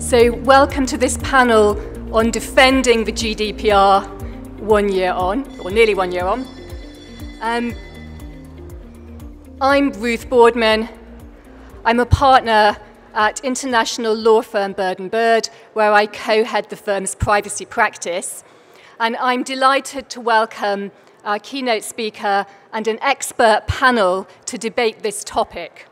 So welcome to this panel on defending the GDPR 1 year on, or nearly 1 year on. I'm Ruth Boardman. I'm a partner at international law firm Bird & Bird, where I co-head the firm's privacy practice. And I'm delighted to welcome our keynote speaker and an expert panel to debate this topic.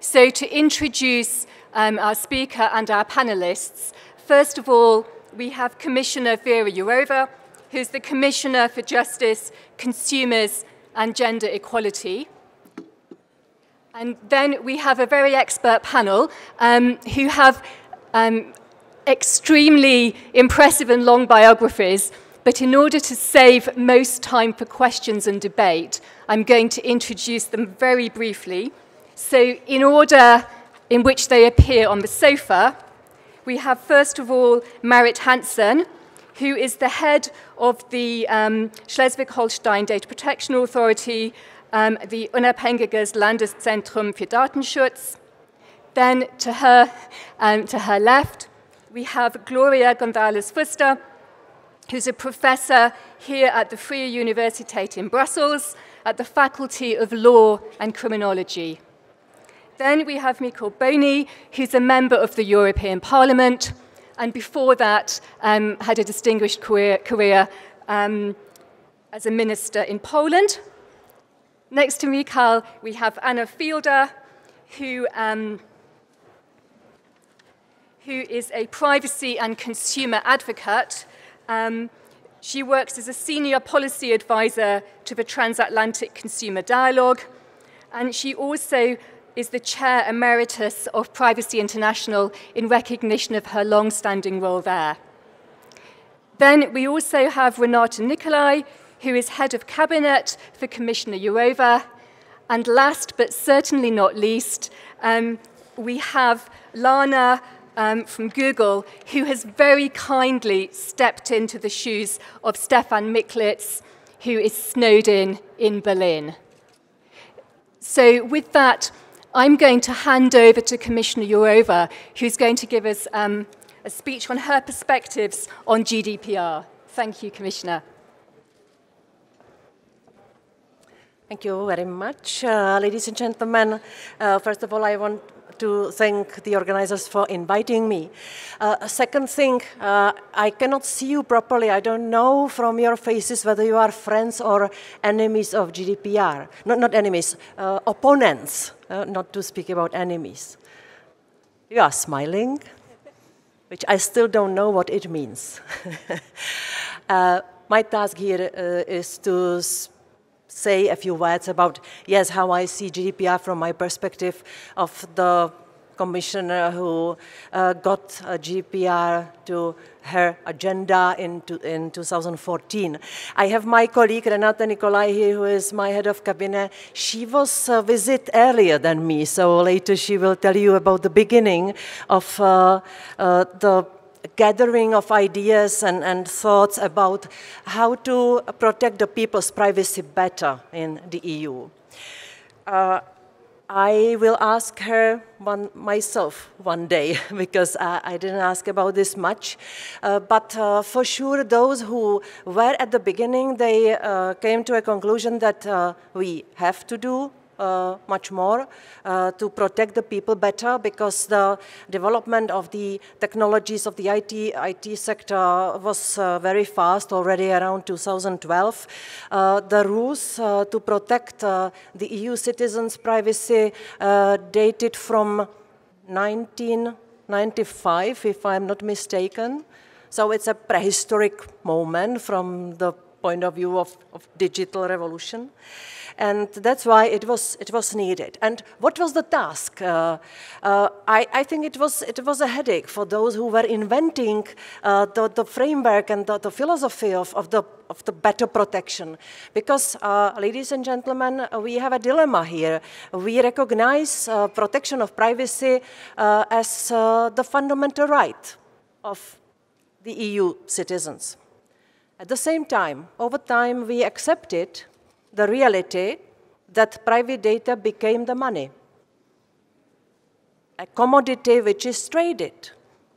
So to introduce our speaker and our panelists, first of all, we have Commissioner Vera Jourova, who's the Commissioner for Justice, Consumers and Gender Equality. And then we have a very expert panel who have extremely impressive and long biographies, but in order to save most time for questions and debate, I'm going to introduce them very briefly. So in order in which they appear on the sofa, we have first of all Marit Hansen, who is the head of the Schleswig-Holstein Data Protection Authority, the Unabhängiges Landeszentrum für Datenschutz. Then to her left, we have Gloria Fuster, who's a professor here at the Vrije Universiteit in Brussels at the Faculty of Law and Criminology. Then we have Michał, Boni, who's a member of the European Parliament, and before that had a distinguished career as a minister in Poland. Next to Michał, we have Anna Fielder, who is a privacy and consumer advocate. She works as a senior policy advisor to the Transatlantic Consumer Dialogue, and she also is the chair emeritus of Privacy International in recognition of her long-standing role there. Then we also have Renate and Nikolay, who is head of cabinet for Commissioner Jourova. And last but certainly not least, we have Lana from Google, who has very kindly stepped into the shoes of Stephan Micklitz, who is snowed in Berlin. So with that, I'm going to hand over to Commissioner Jourova, who's going to give us a speech on her perspectives on GDPR. Thank you, Commissioner. Thank you very much. Ladies and gentlemen, first of all, I want to thank the organizers for inviting me. Second thing, I cannot see you properly. I don't know from your faces whether you are friends or enemies of GDPR. Not enemies, opponents, not to speak about enemies. You are smiling, which I still don't know what it means. My task here is to say a few words about, yes, how I see GDPR from my perspective of the commissioner who got GDPR to her agenda in 2014. I have my colleague Renate Nikolay here, who is my head of cabinet. She was a visit earlier than me, so later she will tell you about the beginning of the gathering of ideas and thoughts about how to protect the people's privacy better in the EU. I will ask her myself one day, because I didn't ask about this much. But for sure, those who were at the beginning, they came to a conclusion that we have to do much more to protect the people better, because the development of the technologies of the IT sector was very fast already around 2012. The rules to protect the EU citizens' privacy dated from 1995, if I'm not mistaken. So it's a prehistoric moment from the point of view of digital revolution. And that's why it was needed. And what was the task? I think it was a headache for those who were inventing the framework and the philosophy of the better protection. Because, ladies and gentlemen, we have a dilemma here. We recognize protection of privacy as the fundamental right of the EU citizens. At the same time, over time, we accepted the reality that private data became the money, a commodity which is traded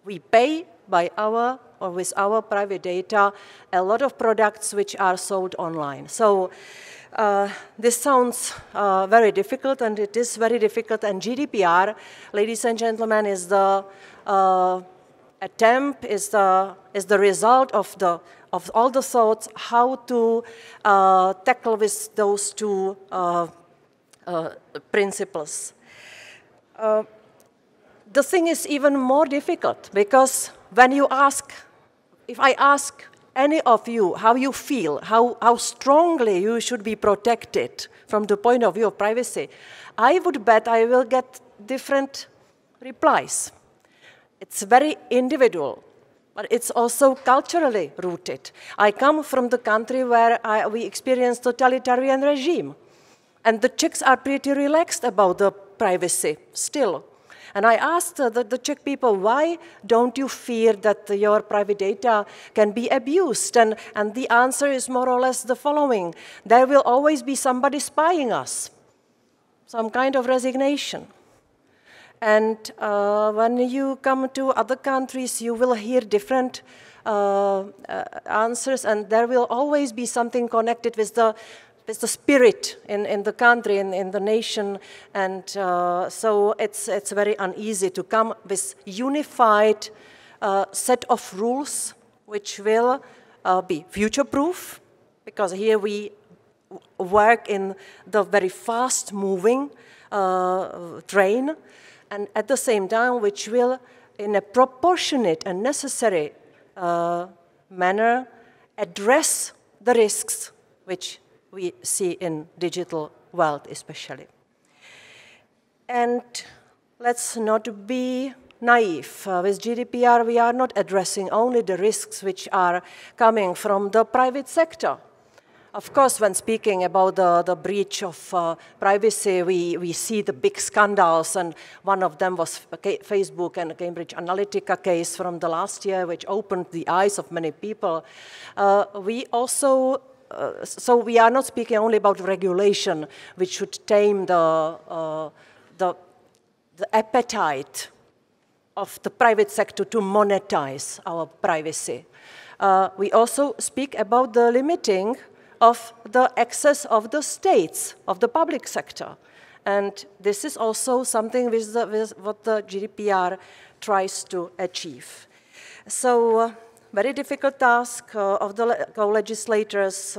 We pay by our or with our private data a lot of products which are sold online. So this sounds very difficult, and it is very difficult. And GDPR, ladies and gentlemen, is the attempt, is the result of all the thoughts how to tackle with those two principles. The thing is even more difficult, because when you ask, if I ask any of you how you feel, how strongly you should be protected from the point of view of privacy, I would bet I will get different replies. It's very individual, but it's also culturally rooted. I come from the country where we experience totalitarian regime, and the Czechs are pretty relaxed about the privacy still. And I asked the Czech people, why don't you fear that your private data can be abused? And the answer is more or less the following: there will always be somebody spying us, some kind of resignation. And when you come to other countries, you will hear different answers, and there will always be something connected with the spirit in the country, in the nation, and so it's very uneasy to come with unified set of rules which will be future-proof, because here we work in the very fast-moving train, and at the same time which will, in a proportionate and necessary manner, address the risks which we see in digital world especially. And let's not be naive. With GDPR, we are not addressing only the risks which are coming from the private sector. Of course, when speaking about the breach of privacy, we see the big scandals, and one of them was Facebook and Cambridge Analytica case from the last year, which opened the eyes of many people. We also so we are not speaking only about regulation, which should tame the appetite of the private sector to monetize our privacy. We also speak about the limiting of the access of the states, of the public sector. And this is also something with what the GDPR tries to achieve. So, very difficult task of the co-legislators.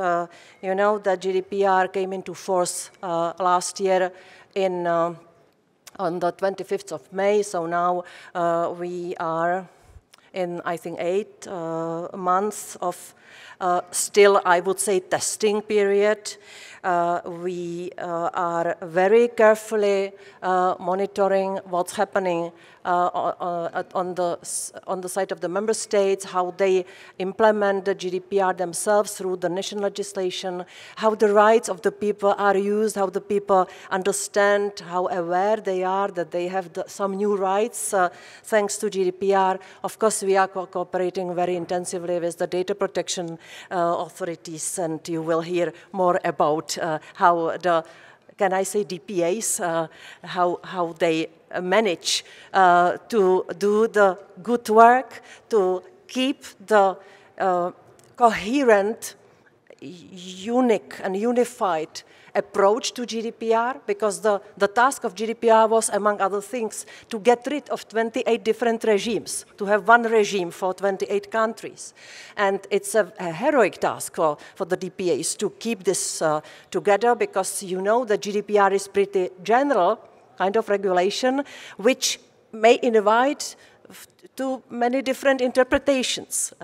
You know that GDPR came into force last year on the 25th of May, so now we are in, I think, 8 months of still, I would say, testing period. We are very carefully monitoring what's happening on the side of the member states, how they implement the GDPR themselves through the national legislation, how the rights of the people are used, how the people understand, how aware they are that they have some new rights thanks to GDPR. Of course, we are cooperating very intensively with the data protection authorities, and you will hear more about how the, can I say DPAs, how they manage to do the good work, to keep the coherent, unique and unified approach to GDPR, because the task of GDPR was, among other things, to get rid of 28 different regimes, to have one regime for 28 countries. And it's a heroic task for the DPAs to keep this together, because you know that GDPR is pretty general kind of regulation, which may invite to many different interpretations.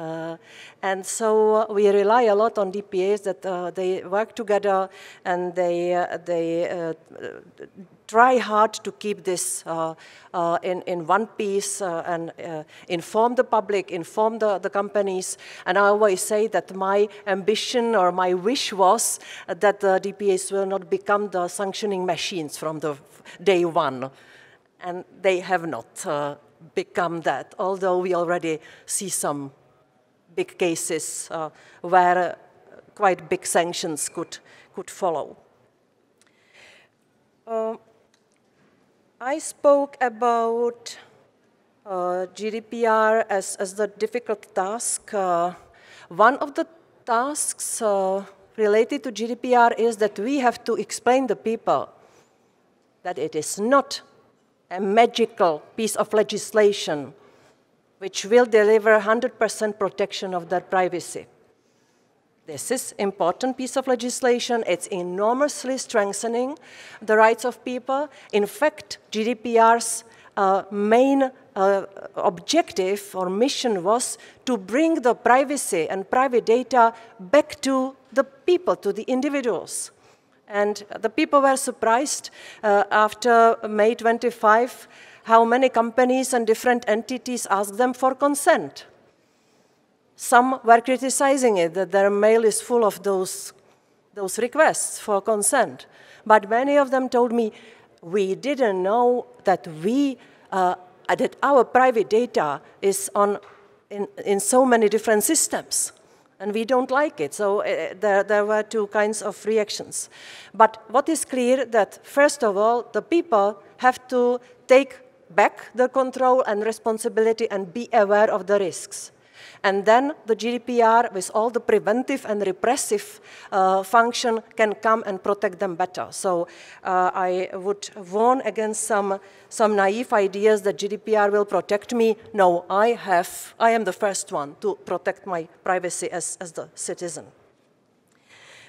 And so we rely a lot on DPAs that they work together, and they try hard to keep this in one piece and inform the public, inform the companies. And I always say that my ambition or my wish was that the DPAs will not become the sanctioning machines from the day one. And they have not become that, although we already see some big cases where quite big sanctions could follow. I spoke about GDPR as the difficult task. One of the tasks related to GDPR is that we have to explain to people that it is not a magical piece of legislation which will deliver 100% protection of their privacy. This is an important piece of legislation. It's enormously strengthening the rights of people. In fact, GDPR's main objective or mission was to bring the privacy and private data back to the people, to the individuals. And the people were surprised after May 25 how many companies and different entities asked them for consent. Some were criticizing it, that their mail is full of those requests for consent. But many of them told me, we didn't know that that our private data is in so many different systems, and we don't like it. So there were two kinds of reactions. But what is clear that, first of all, the people have to take back the control and responsibility and be aware of the risks. And then the GDPR, with all the preventive and repressive function, can come and protect them better. So I would warn against some naive ideas that GDPR will protect me. No, I am the first one to protect my privacy as the citizen.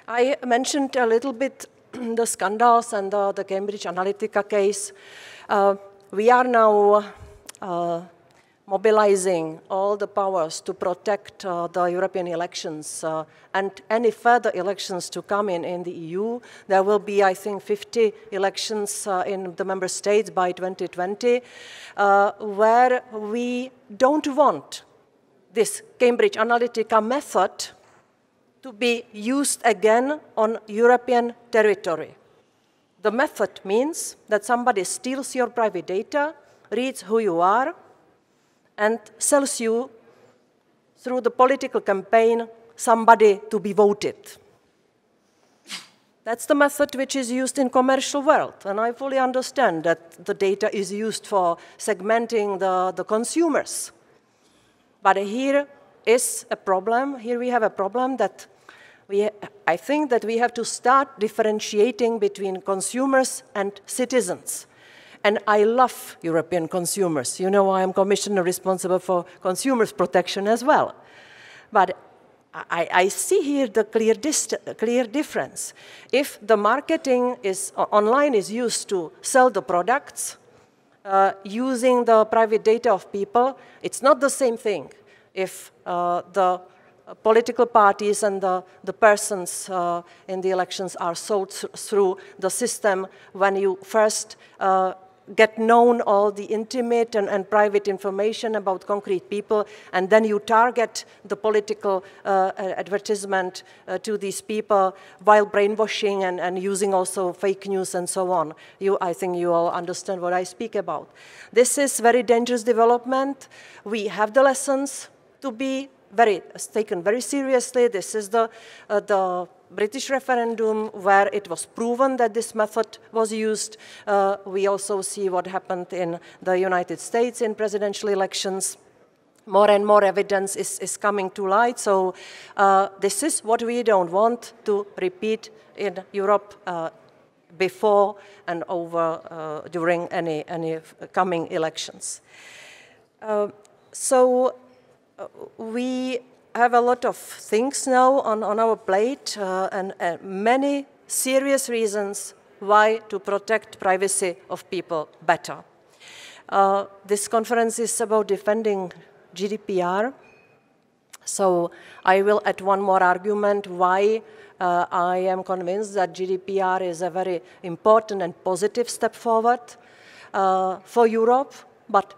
I mentioned a little bit the scandals and the Cambridge Analytica case. We are now mobilizing all the powers to protect the European elections and any further elections to come in the EU. There will be, I think, 50 elections in the member states by 2020, where we don't want this Cambridge Analytica method to be used again on European territory. The method means that somebody steals your private data, reads who you are, and sells you, through the political campaign, somebody to be voted. That's the method which is used in commercial world, and I fully understand that the data is used for segmenting the consumers. But here is a problem. Here we have a problem that I think that we have to start differentiating between consumers and citizens. And I love European consumers. You know, I am commissioner responsible for consumers' protection as well. But I see here the clear difference. If the marketing online is used to sell the products, using the private data of people, it's not the same thing. If the political parties and the persons in the elections are sold through the system when you first get known all the intimate and private information about concrete people, and then you target the political advertisement to these people while brainwashing and using also fake news and so on. I think you all understand what I speak about. This is very dangerous development. We have the lessons to be taken very seriously. This is the British referendum where it was proven that this method was used. We also see what happened in the United States in presidential elections. More and more evidence is coming to light. So this is what we don't want to repeat in Europe before and during any coming elections. We have a lot of things now on our plate and many serious reasons why to protect privacy of people better. This conference is about defending GDPR. So I will add one more argument why I am convinced that GDPR is a very important and positive step forward for Europe, but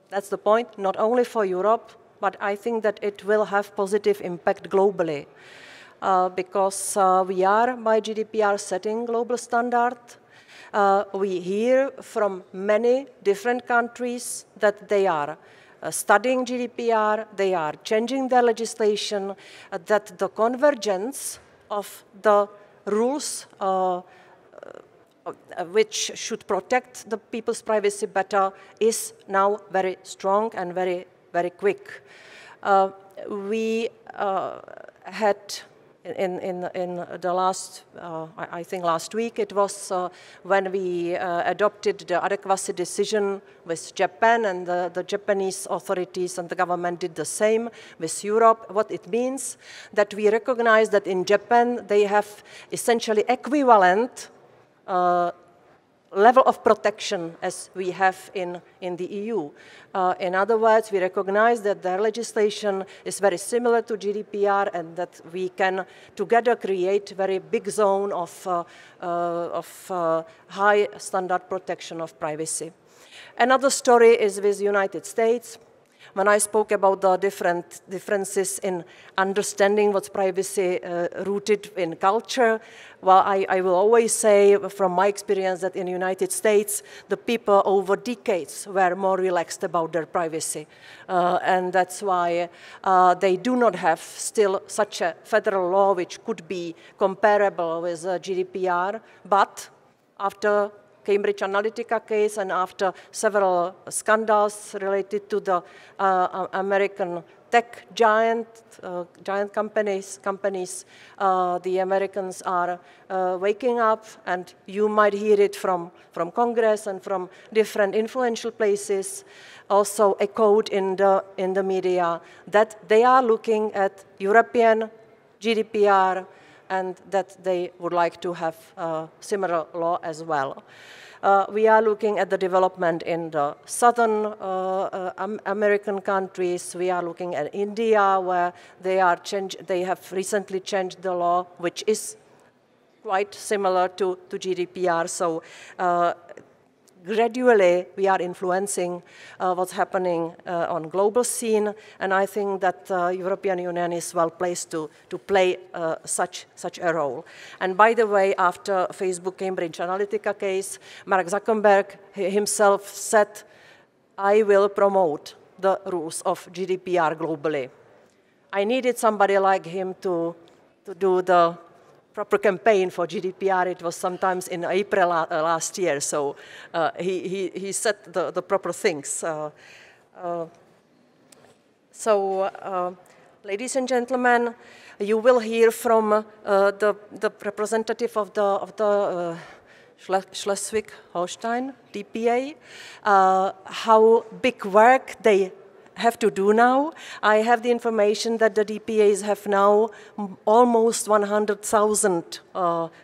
that's the point, not only for Europe, but I think that it will have positive impact globally because we are, by GDPR, setting global standard. We hear from many different countries that they are studying GDPR, they are changing their legislation, that the convergence of the rules which should protect the people's privacy better, is now very strong and very, very quick. We had in the last, I think last week it was, when we adopted the adequacy decision with Japan, and the Japanese authorities and the government did the same with Europe. What it means, that we recognize that in Japan they have essentially equivalent level of protection as we have in the EU. In other words, we recognize that their legislation is very similar to GDPR, and that we can together create a very big zone of high standard protection of privacy. Another story is with the United States. When I spoke about the differences in understanding what's privacy rooted in culture, well, I will always say from my experience that in the United States, the people over decades were more relaxed about their privacy. And that's why they do not have still such a federal law which could be comparable with GDPR, but after Cambridge Analytica case and after several scandals related to the American tech giant companies, the Americans are waking up, and you might hear it from Congress and from different influential places, also echoed in the media, that they are looking at European GDPR and that they would like to have a similar law as well. We are looking at the development in the southern American countries. We are looking at India, where they have recently changed the law, which is quite similar to GDPR. So gradually, we are influencing what's happening on global scene, and I think that European Union is well placed to play such a role. And by the way, after Facebook Cambridge Analytica case, Mark Zuckerberg himself said, "I will promote the rules of GDPR globally." I needed somebody like him to do the proper campaign for GDPR. It was sometimes in April last year, so he said the proper things. Ladies and gentlemen, you will hear from the representative of the Schleswig-Holstein DPA how big work they have to do now. I have the information that the DPAs have now almost 100,000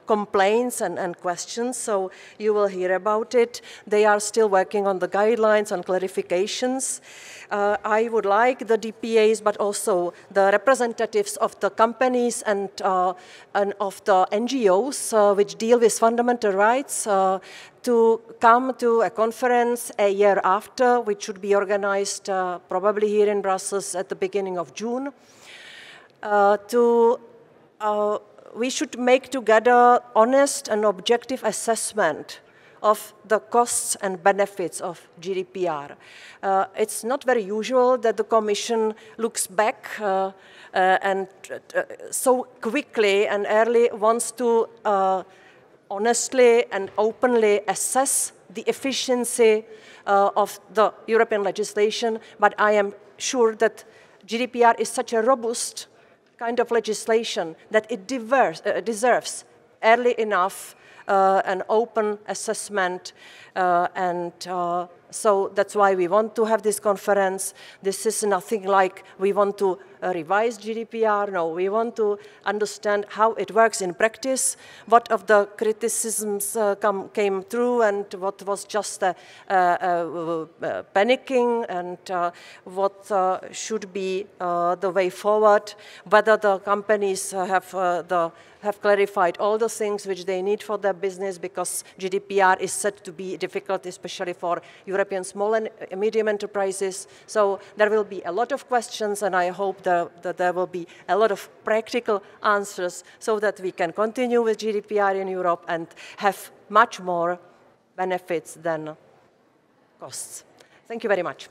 complaints and questions, so you will hear about it. They are still working on the guidelines and clarifications. I would like the DPAs, but also the representatives of the companies and of the NGOs which deal with fundamental rights to come to a conference a year after, which should be organized probably here in Brussels at the beginning of June. We should make together honest and objective assessment of the costs and benefits of GDPR. It's not very usual that the Commission looks back and so quickly and early wants to honestly and openly assess the efficiency of the European legislation, but I am sure that GDPR is such a robust kind of legislation that it deserves early enough an open assessment, and so that's why we want to have this conference. This is nothing like we want to revise GDPR. No, we want to understand how it works in practice, what of the criticisms came through, and what was just panicking, and what should be the way forward, whether the companies have clarified all the things which they need for their business, because GDPR is said to be difficult, especially for European small and medium enterprises. So there will be a lot of questions, and I hope that there will be a lot of practical answers so that we can continue with GDPR in Europe and have much more benefits than costs. Thank you very much.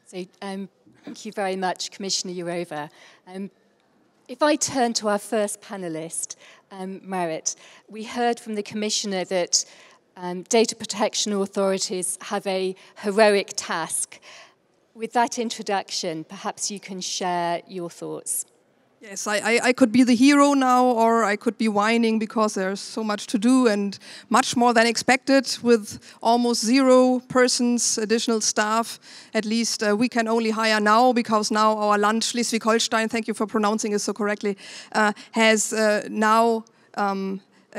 So Thank you very much, Commissioner Jourova. If I turn to our first panellist, Marit, we heard from the Commissioner that data protection authorities have a heroic task. With that introduction, perhaps you can share your thoughts. Yes, I could be the hero now, or I could be whining because there's so much to do and much more than expected with almost 0 persons, additional staff. At least we can only hire now because now our Land Schleswig-Holstein, thank you for pronouncing it so correctly, has now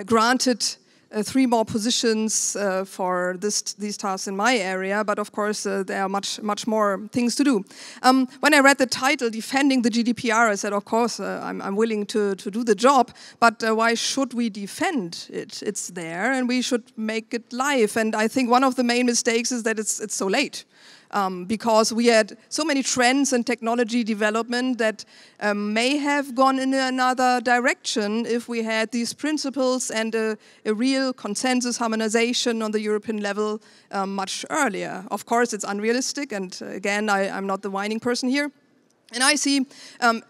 granted 3 more positions for these tasks in my area, but of course there are much more things to do. When I read the title, Defending the GDPR, I said, of course, I'm willing to do the job, but why should we defend it? It's there, and we should make it live. And I think one of the main mistakes is that it's so late. Because we had so many trends and technology development that may have gone in another direction if we had these principles and a real consensus harmonization on the European level much earlier. Of course, it's unrealistic, and again, I'm not the whining person here. And I see,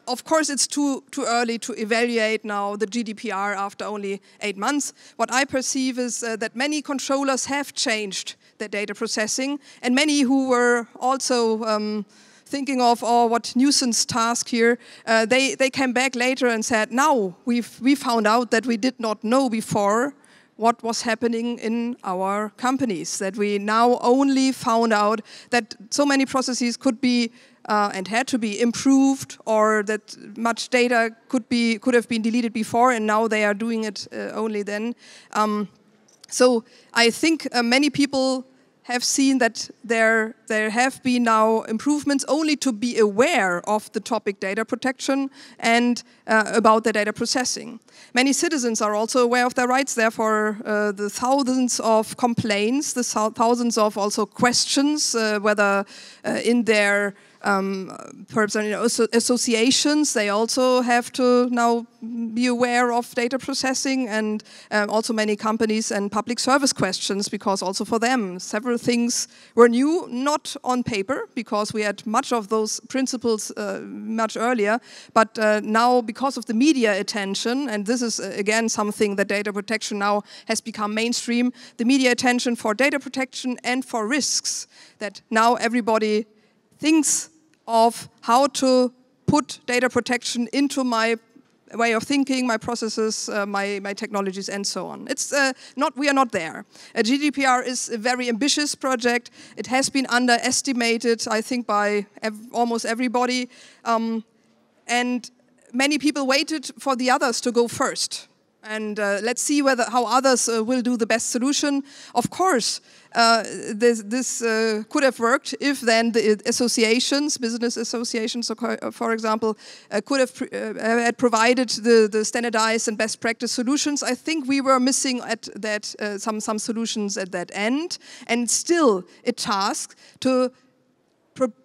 of course, it's too early to evaluate now the GDPR after only 8 months. What I perceive is that many controllers have changed their data processing, and many who were also thinking of, oh, what nuisance task here, they came back later and said, now we found out that we did not know before what was happening in our companies, that we now only found out that so many processes could be and had to be improved, or that much data could have been deleted before, and now they are doing it only then. So I think many people have seen that there have been now improvements only to be aware of the topic data protection and about the data processing. Many citizens are also aware of their rights, therefore the thousands of complaints, the thousands of also questions, whether in their perhaps associations, they also have to now be aware of data processing, and also many companies and public service questions, because also for them several things were new, not on paper, because we had much of those principles much earlier, but now because of the media attention, and this is again something that data protection now has become mainstream, the media attention for data protection and for risks, that now everybody thinks of how to put data protection into my way of thinking, my processes, my technologies, and so on. It's we are not there. GDPR is a very ambitious project. It has been underestimated, I think, by almost everybody, and many people waited for the others to go first. And let's see how others will do the best solution. Of course, this could have worked if then the associations, business associations, for example, could have had provided the standardized and best practice solutions. I think we were missing at that some solutions at that end, and still a task to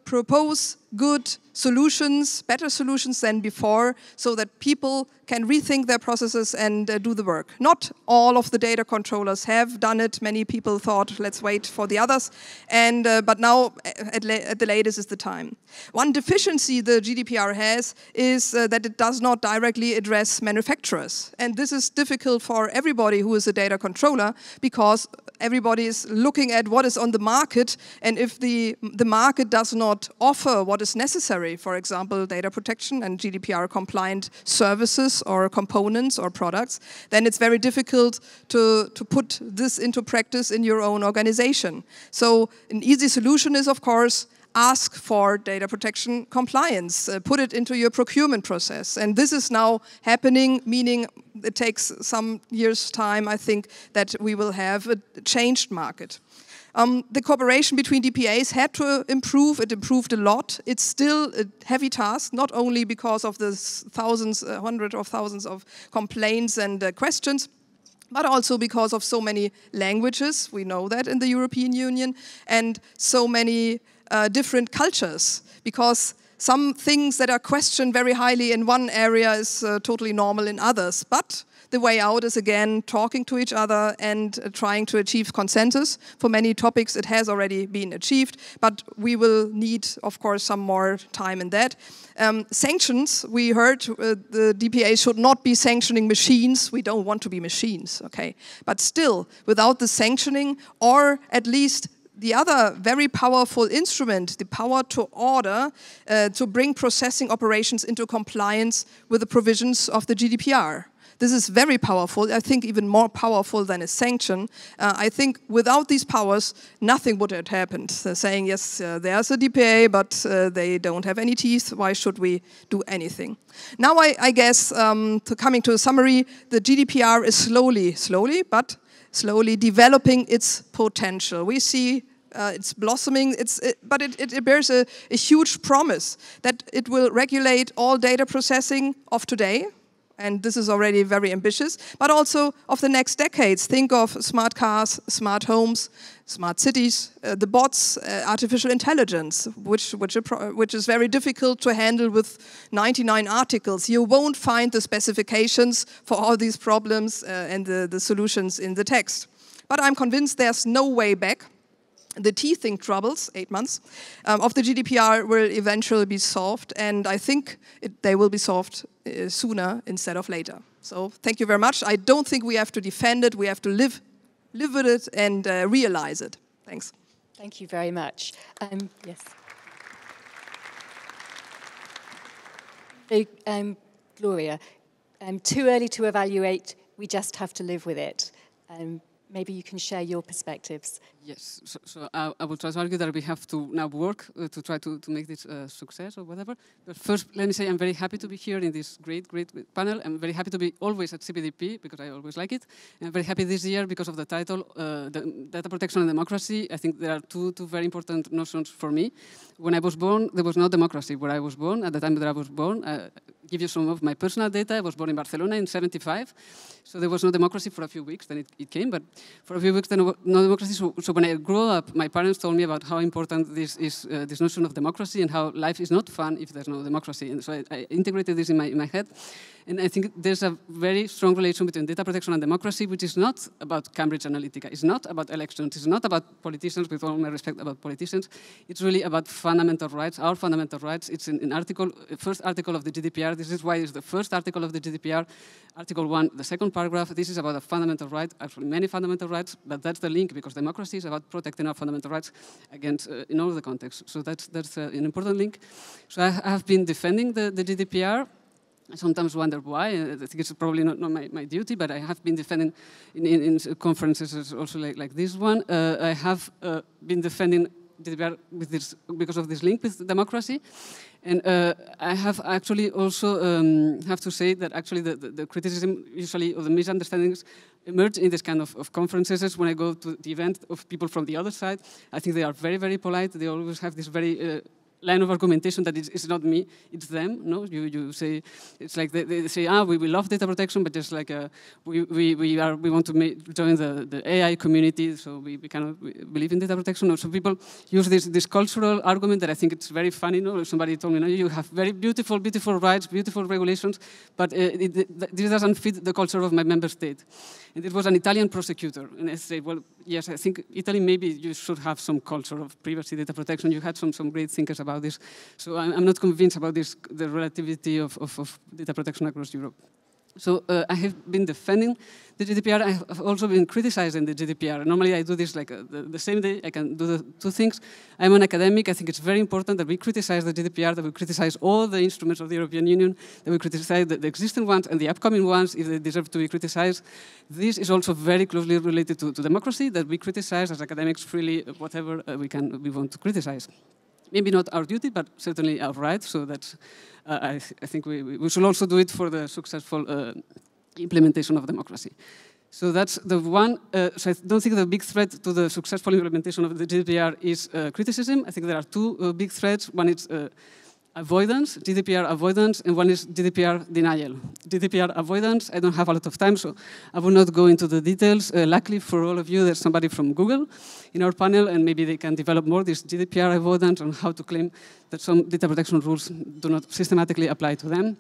propose good solutions, better solutions than before, so that people can rethink their processes and do the work. Not all of the data controllers have done it. Many people thought, let's wait for the others, and but now at the latest is the time. One deficiency the GDPR has is that it does not directly address manufacturers, and this is difficult for everybody who is a data controller, because everybody is looking at what is on the market, and if the market does not offer what is necessary, for example, data protection and GDPR compliant services or components or products, then it's very difficult to put this into practice in your own organization. So an easy solution is, of course, ask for data protection compliance, put it into your procurement process. And this is now happening, meaning it takes some years' time, I think, that we will have a changed market. The cooperation between DPAs had to improve. It improved a lot. It's still a heavy task, not only because of the hundreds of thousands of complaints and questions, but also because of so many languages, we know that in the European Union, and so many different cultures, because some things that are questioned very highly in one area is totally normal in others. But the way out is, again, talking to each other and trying to achieve consensus. For many topics, it has already been achieved, but we will need, of course, some more time in that. Sanctions, we heard the DPA should not be sanctioning machines. We don't want to be machines, okay? But still, without the sanctioning, or at least the other very powerful instrument, the power to order, to bring processing operations into compliance with the provisions of the GDPR. This is very powerful, I think even more powerful than a sanction. I think without these powers, nothing would have happened. Saying, yes, there's a DPA, but they don't have any teeth, why should we do anything? Now I guess, coming to a summary, the GDPR is slowly, but slowly developing its potential. We see it's blossoming, but it bears a huge promise that it will regulate all data processing of today, and this is already very ambitious, but also of the next decades. Think of smart cars, smart homes, smart cities, the bots, artificial intelligence, which is very difficult to handle with 99 articles. You won't find the specifications for all these problems and the solutions in the text. But I'm convinced there's no way back. The teething troubles, 8 months, of the GDPR will eventually be solved, and I think they will be solved sooner instead of later. So thank you very much. I don't think we have to defend it, we have to live with it and realize it. Thanks. Thank you very much. Yes. So, Gloria, too early to evaluate, we just have to live with it. Maybe you can share your perspectives. Yes, so I will try to argue that we have to now work to try to make this a success or whatever. But first, let me say I'm very happy to be here in this great panel. I'm very happy to be always at CPDP because I always like it. And I'm very happy this year because of the title, Data Protection and Democracy. I think there are two very important notions for me. When I was born, there was no democracy where I was born. At the time that I was born, give you some of my personal data. I was born in Barcelona in '75. So there was no democracy for a few weeks, then it came, but for a few weeks, there was no democracy. So when I grew up, my parents told me about how important this is, this notion of democracy, and how life is not fun if there's no democracy. And so I integrated this in my head. And I think there's a very strong relation between data protection and democracy, which is not about Cambridge Analytica. It's not about elections. It's not about politicians, with all my respect about politicians. It's really about fundamental rights, our fundamental rights. It's an article, first article of the GDPR. This is why it's the first article of the GDPR, Article 1, the second paragraph. This is about a fundamental right, actually many fundamental rights, but that's the link, because democracy is about protecting our fundamental rights against, in all the contexts. So that's an important link. So I have been defending the GDPR. I sometimes wonder why. I think it's probably not my duty, but I have been defending in conferences also like this one. I have been defending GDPR with this, because of this link with democracy. And I have actually also have to say that actually the criticism usually, or the misunderstandings, emerge in this kind of conferences. When I go to the event of people from the other side, I think they are very, very polite. They always have this very line of argumentation that it's not me, it's them. No, you say, it's like they say, we love data protection, but just like we want to join the AI community, so we cannot believe in data protection. So people use this cultural argument that I think it's very funny. No, somebody told me, no, you have very beautiful rights, beautiful regulations, but this doesn't fit the culture of my member state. And it was an Italian prosecutor, and I say, well, yes, I think Italy, maybe you should have some culture of privacy, data protection. You had some great thinkers about this. So I'm not convinced about this, the relativity of data protection across Europe. So I have been defending the GDPR. I have also been criticizing the GDPR. Normally I do this like the same day. I can do the two things. I'm an academic. I think it's very important that we criticize the GDPR, that we criticize all the instruments of the European Union, that we criticize the existing ones and the upcoming ones if they deserve to be criticized. This is also very closely related to democracy, that we criticize as academics freely whatever we want to criticize. Maybe not our duty, but certainly our right. So that I think we should also do it for the successful implementation of democracy. So that's the one. So I don't think the big threat to the successful implementation of the GDPR is criticism. I think there are two big threats. One is avoidance, GDPR avoidance, and one is GDPR denial. GDPR avoidance, I don't have a lot of time, so I will not go into the details. Luckily for all of you, there's somebody from Google in our panel, and maybe they can develop more this GDPR avoidance on how to claim that some data protection rules do not systematically apply to them.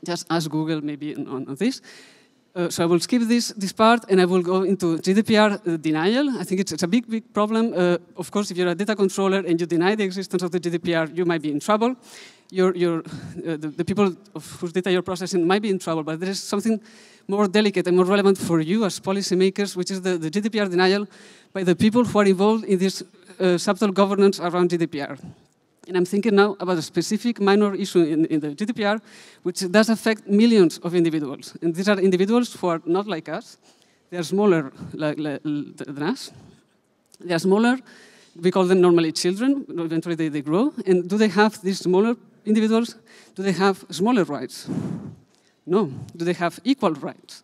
Just ask Google maybe on this. So I will skip this part, and I will go into GDPR denial. I think it's a big, big problem. Of course, if you're a data controller and you deny the existence of the GDPR, you might be in trouble. The people whose data you're processing might be in trouble, but there is something more delicate and more relevant for you as policymakers, which is the GDPR denial by the people who are involved in this subtle governance around GDPR. And I'm thinking now about a specific minor issue in the GDPR, which does affect millions of individuals. And these are individuals who are not like us. They are smaller than us. They are smaller. We call them normally children. Eventually they grow. And do they have, these smaller individuals, do they have smaller rights? No. Do they have equal rights?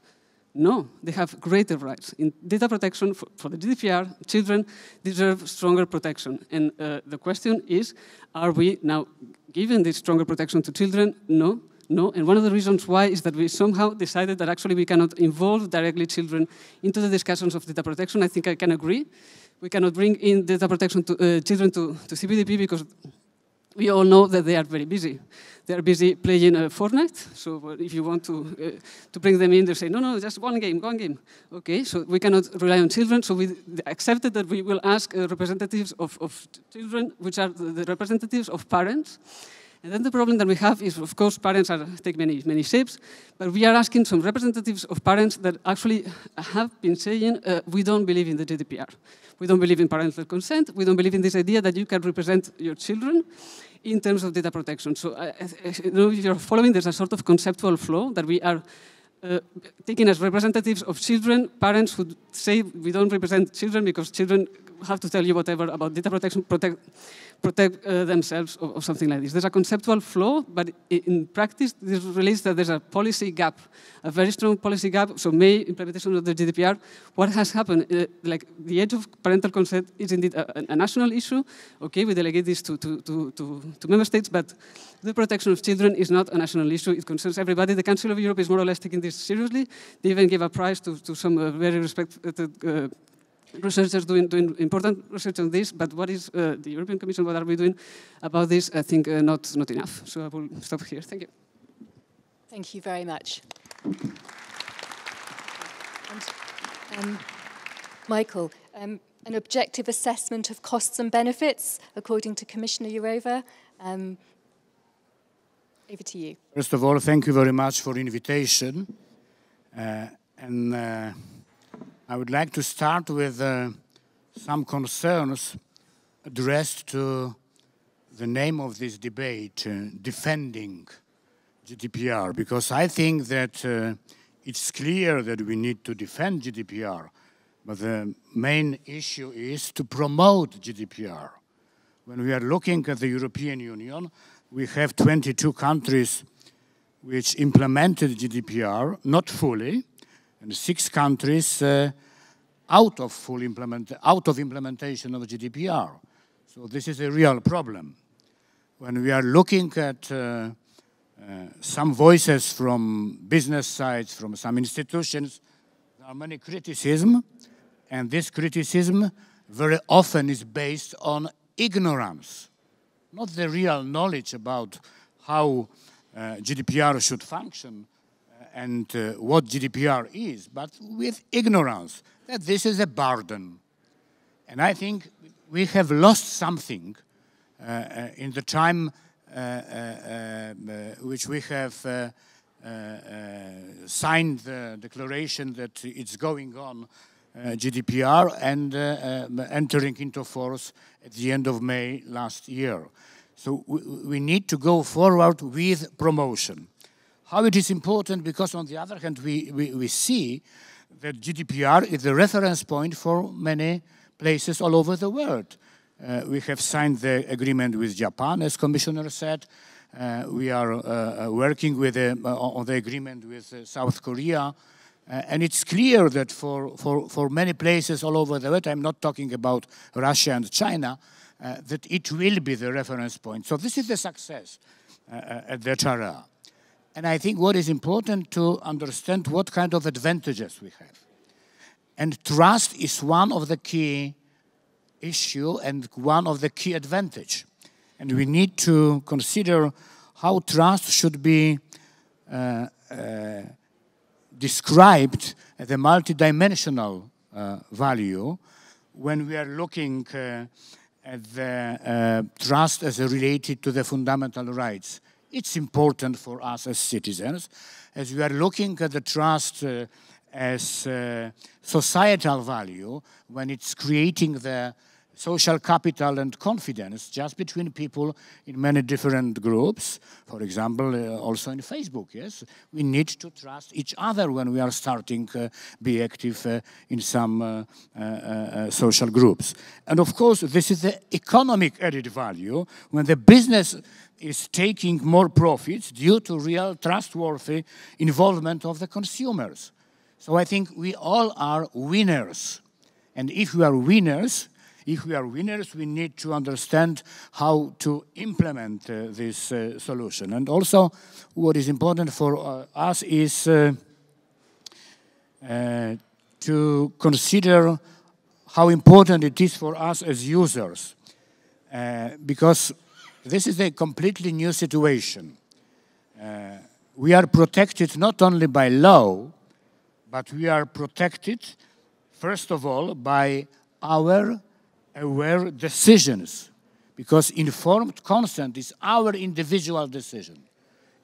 No, they have greater rights. In data protection, for the GDPR, children deserve stronger protection. And the question is, are we now giving this stronger protection to children? No, no. And one of the reasons why is that we somehow decided that actually we cannot involve directly children into the discussions of data protection. I think I can agree. We cannot bring in data protection to children to CPDP because we all know that they are very busy. They are busy playing Fortnite, so if you want to bring them in, they say, no, just one game. Okay, so we cannot rely on children, so we accepted that we will ask representatives of children, which are the representatives of parents. And then the problem that we have is, of course, parents take many shapes, but we are asking some representatives of parents that actually have been saying, we don't believe in the GDPR. We don't believe in parental consent. We don't believe in this idea that you can represent your children in terms of data protection. So I don't know if you're following, there's a sort of conceptual flaw that we are taking as representatives of children, parents who say we don't represent children because children have to tell you whatever about data protection, protect themselves or something like this. There's a conceptual flaw, but in practice, this relates that there's a policy gap, a very strong policy gap. So May implementation of the GDPR, what has happened? Like the age of parental consent is indeed a national issue. Okay, we delegate this to member states, but the protection of children is not a national issue. It concerns everybody. The Council of Europe is more or less taking this seriously. They even gave a prize to some very respected researchers doing important research on this, but what is the European Commission, what are we doing about this? I think not enough. So I will stop here. Thank you. Thank you very much. And, Michael, an objective assessment of costs and benefits, according to Commissioner Jourova. Over to you. First of all, thank you very much for the invitation. I would like to start with some concerns addressed to the name of this debate, defending GDPR, because I think that it's clear that we need to defend GDPR, but the main issue is to promote GDPR. When we are looking at the European Union, we have 22 countries which implemented GDPR, not fully, and 6 countries out of implementation of GDPR. So this is a real problem. When we are looking at some voices from business sides, from some institutions, there are many criticism, and this criticism very often is based on ignorance, not the real knowledge about how GDPR should function and what GDPR is, but with ignorance that this is a burden. And I think we have lost something in the time which we have signed the declaration that it's going on GDPR and entering into force at the end of May last year. So we need to go forward with promotion. How it is important, because on the other hand, we see that GDPR is the reference point for many places all over the world. We have signed the agreement with Japan, as Commissioner said. We are working with on the agreement with South Korea. And it's clear that for many places all over the world, I'm not talking about Russia and China, that it will be the reference point. So this is the success at the HRA. And I think what is important to understand what kind of advantages we have. And trust is one of the key issue and one of the key advantage. And we need to consider how trust should be described as a multidimensional value when we are looking at the trust as related to the fundamental rights. It's important for us as citizens, as we are looking at the trust as societal value when it's creating the social capital and confidence just between people in many different groups. For example, also in Facebook, yes? We need to trust each other when we are starting be active in some social groups. And of course, this is the economic added value when the business is taking more profits due to real trustworthy involvement of the consumers. So I think we all are winners. And if we are winners, we need to understand how to implement this solution. And also, what is important for us is to consider how important it is for us as users, because this is a completely new situation. We are protected not only by law, but we are protected, first of all, by our aware decisions, because informed consent is our individual decision.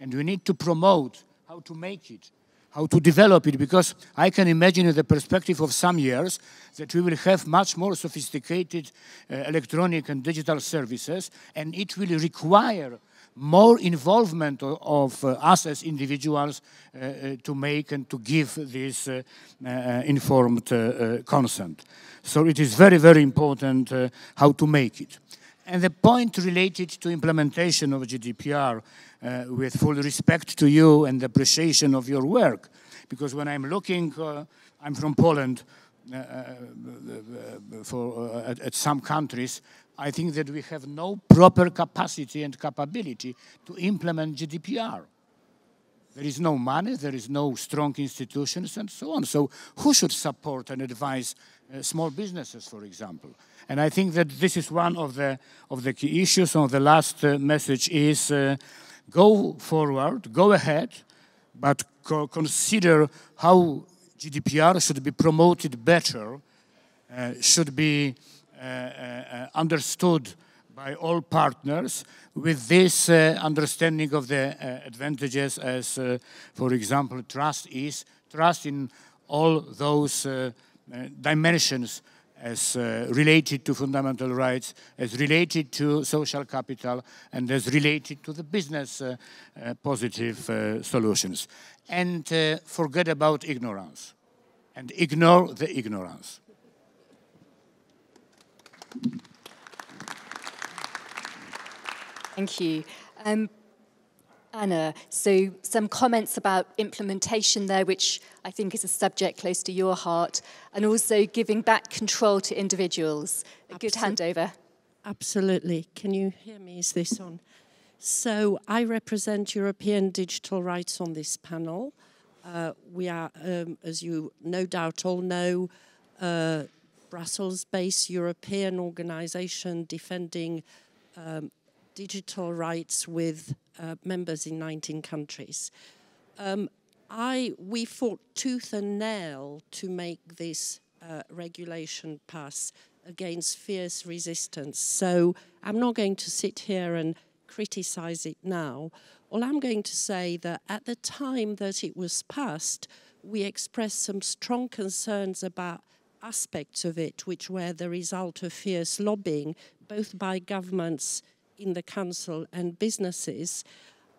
And we need to promote how to make it, how to develop it, because I can imagine in the perspective of some years that we will have much more sophisticated electronic and digital services, and it will require more involvement of us as individuals to make and to give this informed consent. So it is very, very important how to make it. And the point related to implementation of GDPR, with full respect to you and appreciation of your work, because when I'm looking, I'm from Poland, at some countries, I think that we have no proper capacity and capability to implement GDPR. There is no money, there is no strong institutions, and so on. So who should support and advise small businesses, for example? And I think that this is one of the key issues. So the last message is go forward, go ahead, but consider how GDPR should be promoted better, should be understood by all partners with this understanding of the advantages as, for example, trust in all those dimensions as related to fundamental rights, as related to social capital, and as related to the business positive solutions. And forget about ignorance, and ignore the ignorance. Thank you. Anna, so some comments about implementation there, which I think is a subject close to your heart, and also giving back control to individuals. A good handover. Absolutely. Can you hear me? Is this on? So I represent European digital rights on this panel. We are, as you no doubt all know, Brussels-based European organization defending digital rights with members in 19 countries. We fought tooth and nail to make this regulation pass against fierce resistance. So I'm not going to sit here and criticize it now. All I'm going to say that at the time that it was passed, we expressed some strong concerns about aspects of it, which were the result of fierce lobbying, both by governments in the council and businesses,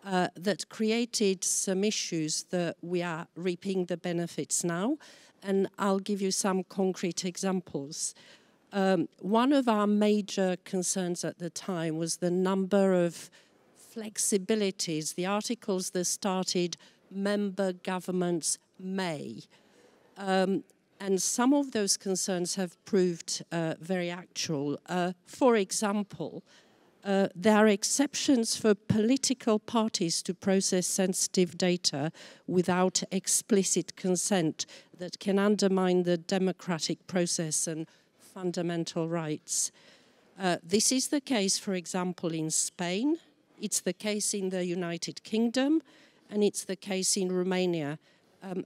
that created some issues that we are reaping the benefits now. And I'll give you some concrete examples. One of our major concerns at the time was the number of flexibilities, the articles that started member governments may. And some of those concerns have proved very actual. For example, there are exceptions for political parties to process sensitive data without explicit consent that can undermine the democratic process and fundamental rights. This is the case, for example, in Spain, it's the case in the United Kingdom, and it's the case in Romania.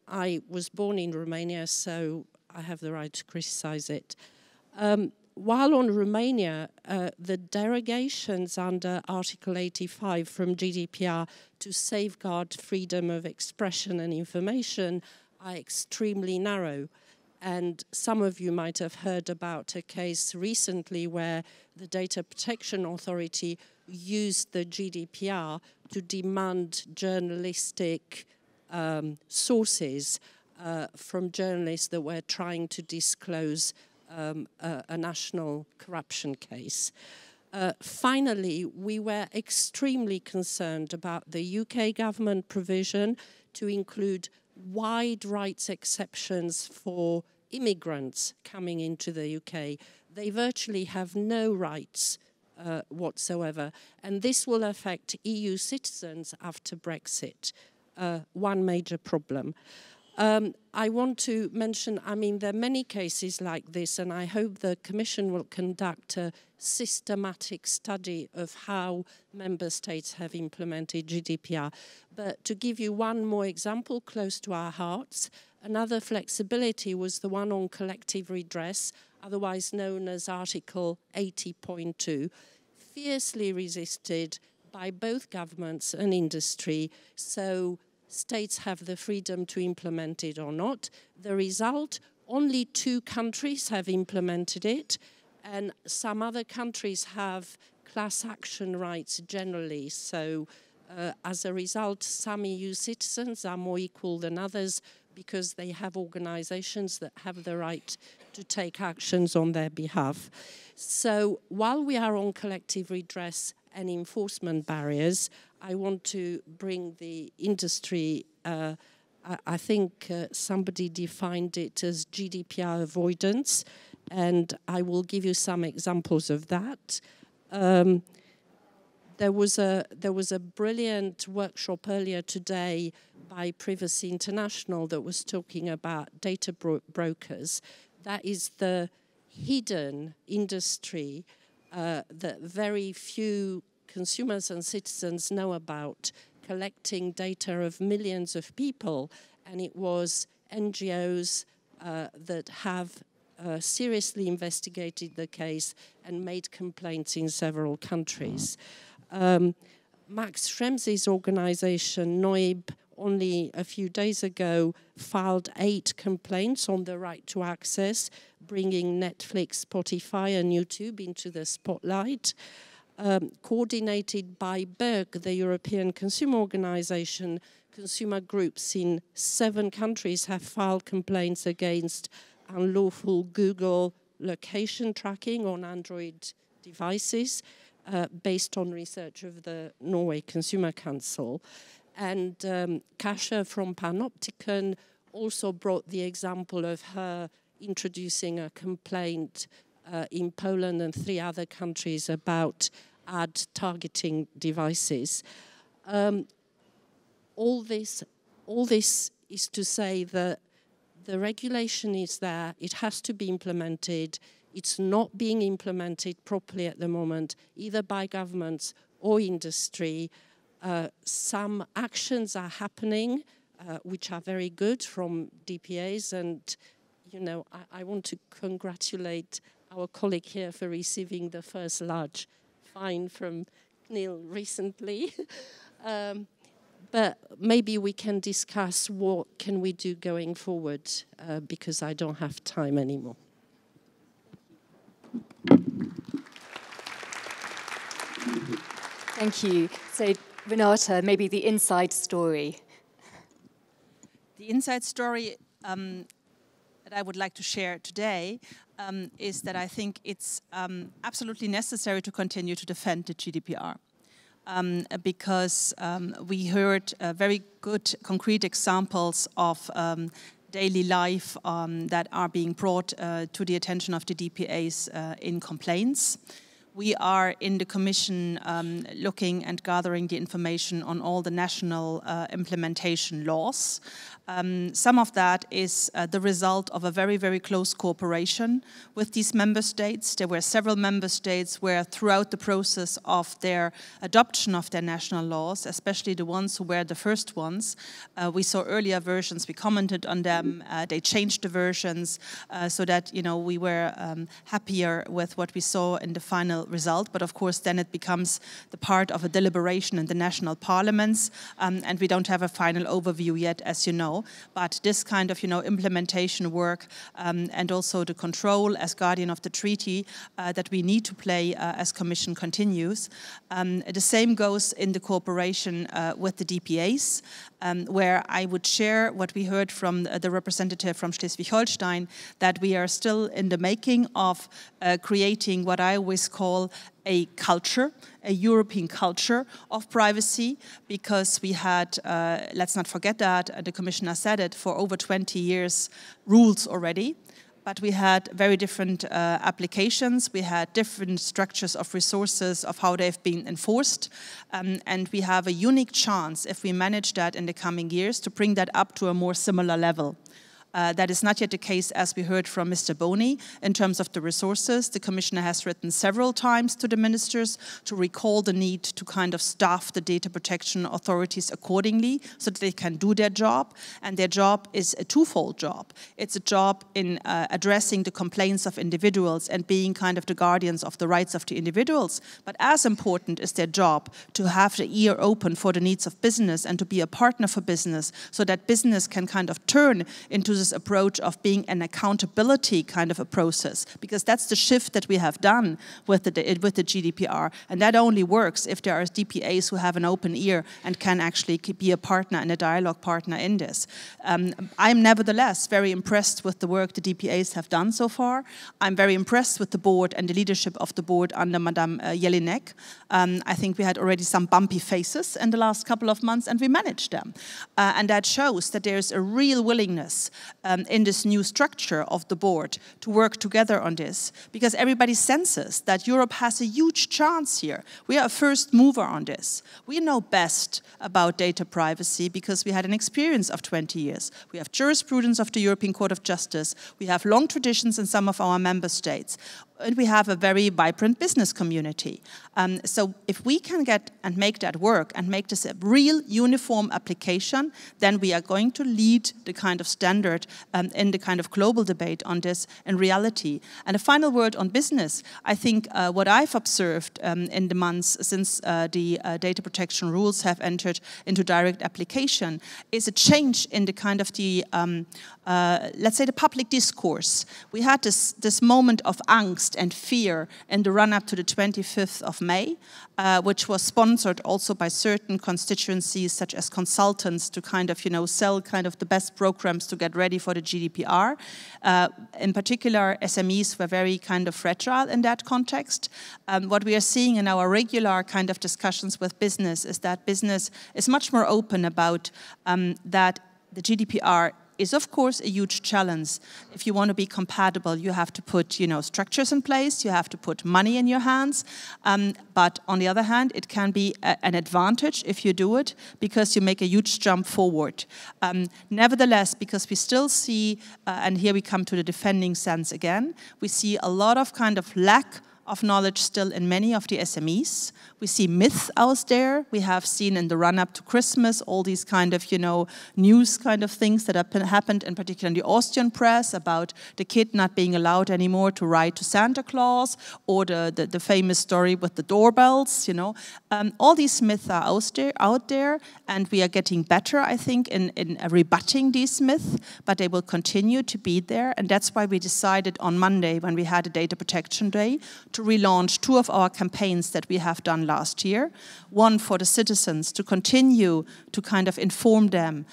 I was born in Romania, so I have the right to criticize it. While on Romania, the derogations under Article 85 from GDPR to safeguard freedom of expression and information are extremely narrow. And some of you might have heard about a case recently where the Data Protection Authority used the GDPR to demand journalistic sources from journalists that were trying to disclose a national corruption case. Finally, we were extremely concerned about the UK government provision to include wide rights exceptions for immigrants coming into the UK. They virtually have no rights whatsoever, and this will affect EU citizens after Brexit. One major problem. I want to mention, I mean, there are many cases like this, and I hope the Commission will conduct a systematic study of how member states have implemented GDPR. But to give you one more example close to our hearts, another flexibility was the one on collective redress, otherwise known as Article 80.2, fiercely resisted by both governments and industry, so states have the freedom to implement it or not. The result, only 2 countries have implemented it, and some other countries have class action rights generally. So as a result, some EU citizens are more equal than others because they have organizations that have the right to take actions on their behalf. So while we are on collective redress and enforcement barriers, I want to bring the industry, I think somebody defined it as GDPR avoidance, and I will give you some examples of that. There was a brilliant workshop earlier today by Privacy International that was talking about data brokers. That is the hidden industry that very few consumers and citizens know about, collecting data of millions of people, and it was NGOs that have seriously investigated the case and made complaints in several countries. Max Schrems's organization, NOIB, only a few days ago filed 8 complaints on the right to access, bringing Netflix, Spotify and YouTube into the spotlight. Coordinated by BERG, the European Consumer Organization, consumer groups in 7 countries have filed complaints against unlawful Google location tracking on Android devices based on research of the Norway Consumer Council. And Kasia from Panopticon also brought the example of her introducing a complaint in Poland and 3 other countries about ad targeting devices. All this is to say that the regulation is there, it has to be implemented. It's not being implemented properly at the moment, either by governments or industry. Some actions are happening, which are very good from DPAs, and you know, I want to congratulate our colleague here for receiving the first large fine from CNIL recently. But maybe we can discuss what can we do going forward, because I don't have time anymore. Thank you. So, Renate, maybe the inside story. The inside story that I would like to share today is that I think it's absolutely necessary to continue to defend the GDPR. Because we heard very good concrete examples of daily life that are being brought to the attention of the DPAs in complaints. We are in the Commission looking and gathering the information on all the national implementation laws. Some of that is the result of a very, very close cooperation with these member states. There were several member states where throughout the process of their adoption of their national laws, especially the ones who were the first ones, we saw earlier versions, we commented on them, they changed the versions so that, you know, we were happier with what we saw in the final result. But of course, then it becomes the part of a deliberation in the national parliaments, and we don't have a final overview yet, as you know. But this kind of, you know, implementation work and also the control as guardian of the treaty that we need to play as Commission continues. The same goes in the cooperation with the DPAs, where I would share what we heard from the representative from Schleswig-Holstein, that we are still in the making of creating what I always call a culture, a European culture of privacy, because we had, let's not forget that, the Commissioner said it, for over 20 years rules already. But we had very different applications, we had different structures of resources of how they've been enforced, and we have a unique chance, if we manage that in the coming years, to bring that up to a more similar level. That is not yet the case, as we heard from Mr. Boni, in terms of the resources. The Commissioner has written several times to the ministers to recall the need to kind of staff the data protection authorities accordingly so that they can do their job. And their job is a twofold job. It's a job in addressing the complaints of individuals and being kind of the guardians of the rights of the individuals. But as important is their job to have the ear open for the needs of business and to be a partner for business so that business can kind of turn into this approach of being an accountability kind of a process, because that's the shift that we have done with the GDPR, and that only works if there are DPAs who have an open ear and can actually be a partner and a dialogue partner in this. I'm nevertheless very impressed with the work the DPAs have done so far. I'm very impressed with the board and the leadership of the board under Madame Jelinek. I think we had already some bumpy faces in the last couple of months, and we managed them. And that shows that there's a real willingness in this new structure of the board to work together on this, because everybody senses that Europe has a huge chance here. We are a first mover on this. We know best about data privacy because we had an experience of 20 years. We have jurisprudence of the European Court of Justice. We have long traditions in some of our member states. And we have a very vibrant business community. So if we can get and make that work and make this a real uniform application, then we are going to lead the kind of standard in the kind of global debate on this in reality. And a final word on business. I think what I've observed in the months since the data protection rules have entered into direct application is a change in the kind of the, let's say, the public discourse. We had this moment of angst and fear in the run-up to the 25th of May, which was sponsored also by certain constituencies, such as consultants, to kind of, you know, sell kind of the best programs to get ready for the GDPR. In particular, SMEs were very kind of fragile in that context. What we are seeing in our regular kind of discussions with business is that business is much more open about that the GDPR is of course a huge challenge. If you want to be compatible, you have to put, you know, structures in place, you have to put money in your hands, but on the other hand, it can be an advantage if you do it, because you make a huge jump forward. Nevertheless, because we still see, and here we come to the defending sense again, we see a lot of kind of lack of knowledge still in many of the SMEs. We see myths out there. We have seen in the run-up to Christmas all these kind of, you know, news kind of things that have happened, in particular in the Austrian press, about the kid not being allowed anymore to write to Santa Claus, or the famous story with the doorbells, you know. All these myths are out there, and we are getting better, I think, in rebutting these myths, but they will continue to be there, and that's why we decided on Monday, when we had a Data Protection Day, to relaunch 2 of our campaigns that we have done last year. One for the citizens, to continue to kind of inform them,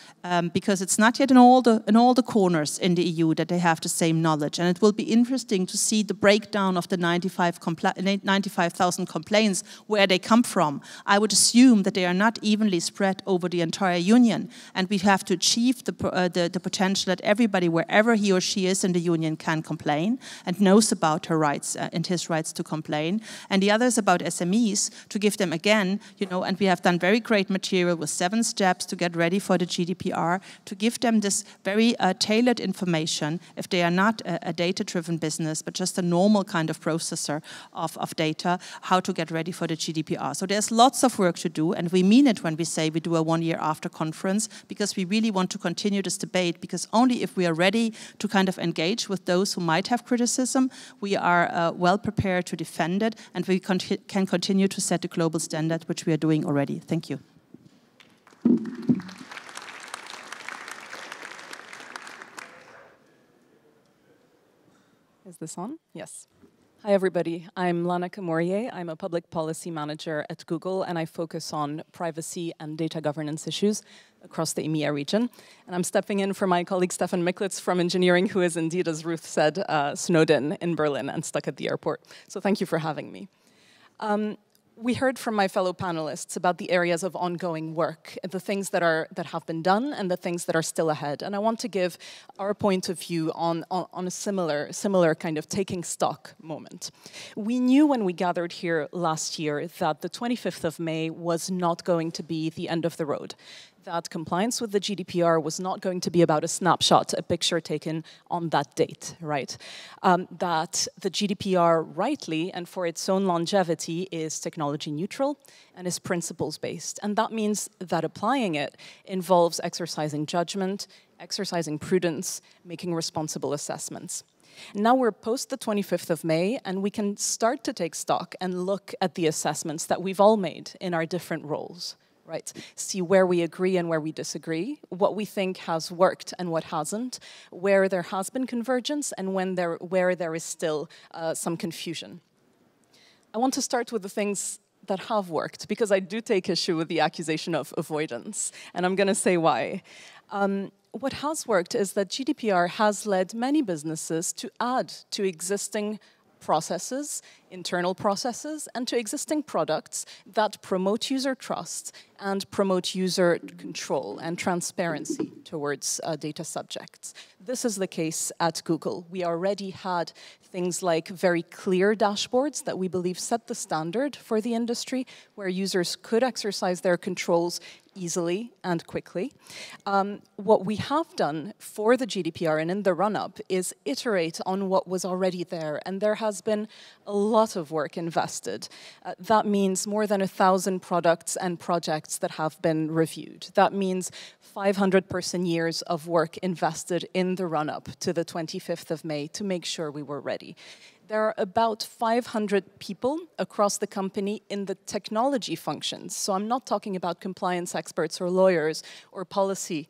because it's not yet in all the corners in the EU that they have the same knowledge. And it will be interesting to see the breakdown of the 95,000 complaints, where they come from. I would assume that they are not evenly spread over the entire union, and we have to achieve the potential that everybody, wherever he or she is in the union, can complain and knows about her rights and his rights to complain. And the other is about SMEs, to give them again, you know, and we have done very great material with 7 steps to get ready for the GDPR, to give them this very tailored information if they are not a data-driven business, but just a normal kind of processor of data, how to get ready for the GDPR. So there's lots of work to do, and we mean it when we say we do a 1 year after conference, because we really want to continue this debate, because only if we are ready to kind of engage with those who might have criticism, we are well prepared to defend it, and we can continue to set the global standard, which we are doing already. Thank you. Is this on? Yes. Hi, everybody. I'm Lana Komori. I'm a public policy manager at Google, and I focus on privacy and data governance issues across the EMEA region. And I'm stepping in for my colleague Stephan Micklitz from engineering, who is indeed, as Ruth said, snowed in Berlin and stuck at the airport. So thank you for having me. We heard from my fellow panelists about the areas of ongoing work, the things that have been done and the things that are still ahead. And I want to give our point of view on a similar kind of taking stock moment. We knew when we gathered here last year that the 25th of May was not going to be the end of the road, that compliance with the GDPR was not going to be about a snapshot, a picture taken on that date, right? That the GDPR, rightly, and for its own longevity, is technology neutral and is principles-based. And that means that applying it involves exercising judgment, exercising prudence, making responsible assessments. Now we're post the 25th of May, and we can start to take stock and look at the assessments that we've all made in our different roles. Right, see where we agree and where we disagree, what we think has worked and what hasn't, where there has been convergence and where there is still some confusion. I want to start with the things that have worked, because I do take issue with the accusation of avoidance, and I'm going to say why. What has worked is that GDPR has led many businesses to add to existing processes, internal processes, and to existing products that promote user trust and promote user control and transparency towards data subjects. This is the case at Google. We already had things like very clear dashboards that we believe set the standard for the industry, where users could exercise their controls easily and quickly. What we have done for the GDPR and in the run-up is iterate on what was already there, and there has been a lot of work invested. That means more than 1,000 products and projects that have been reviewed. That means 500 person-years of work invested in the run-up to the 25th of May to make sure we were ready. There are about 500 people across the company in the technology functions. So I'm not talking about compliance experts or lawyers or policy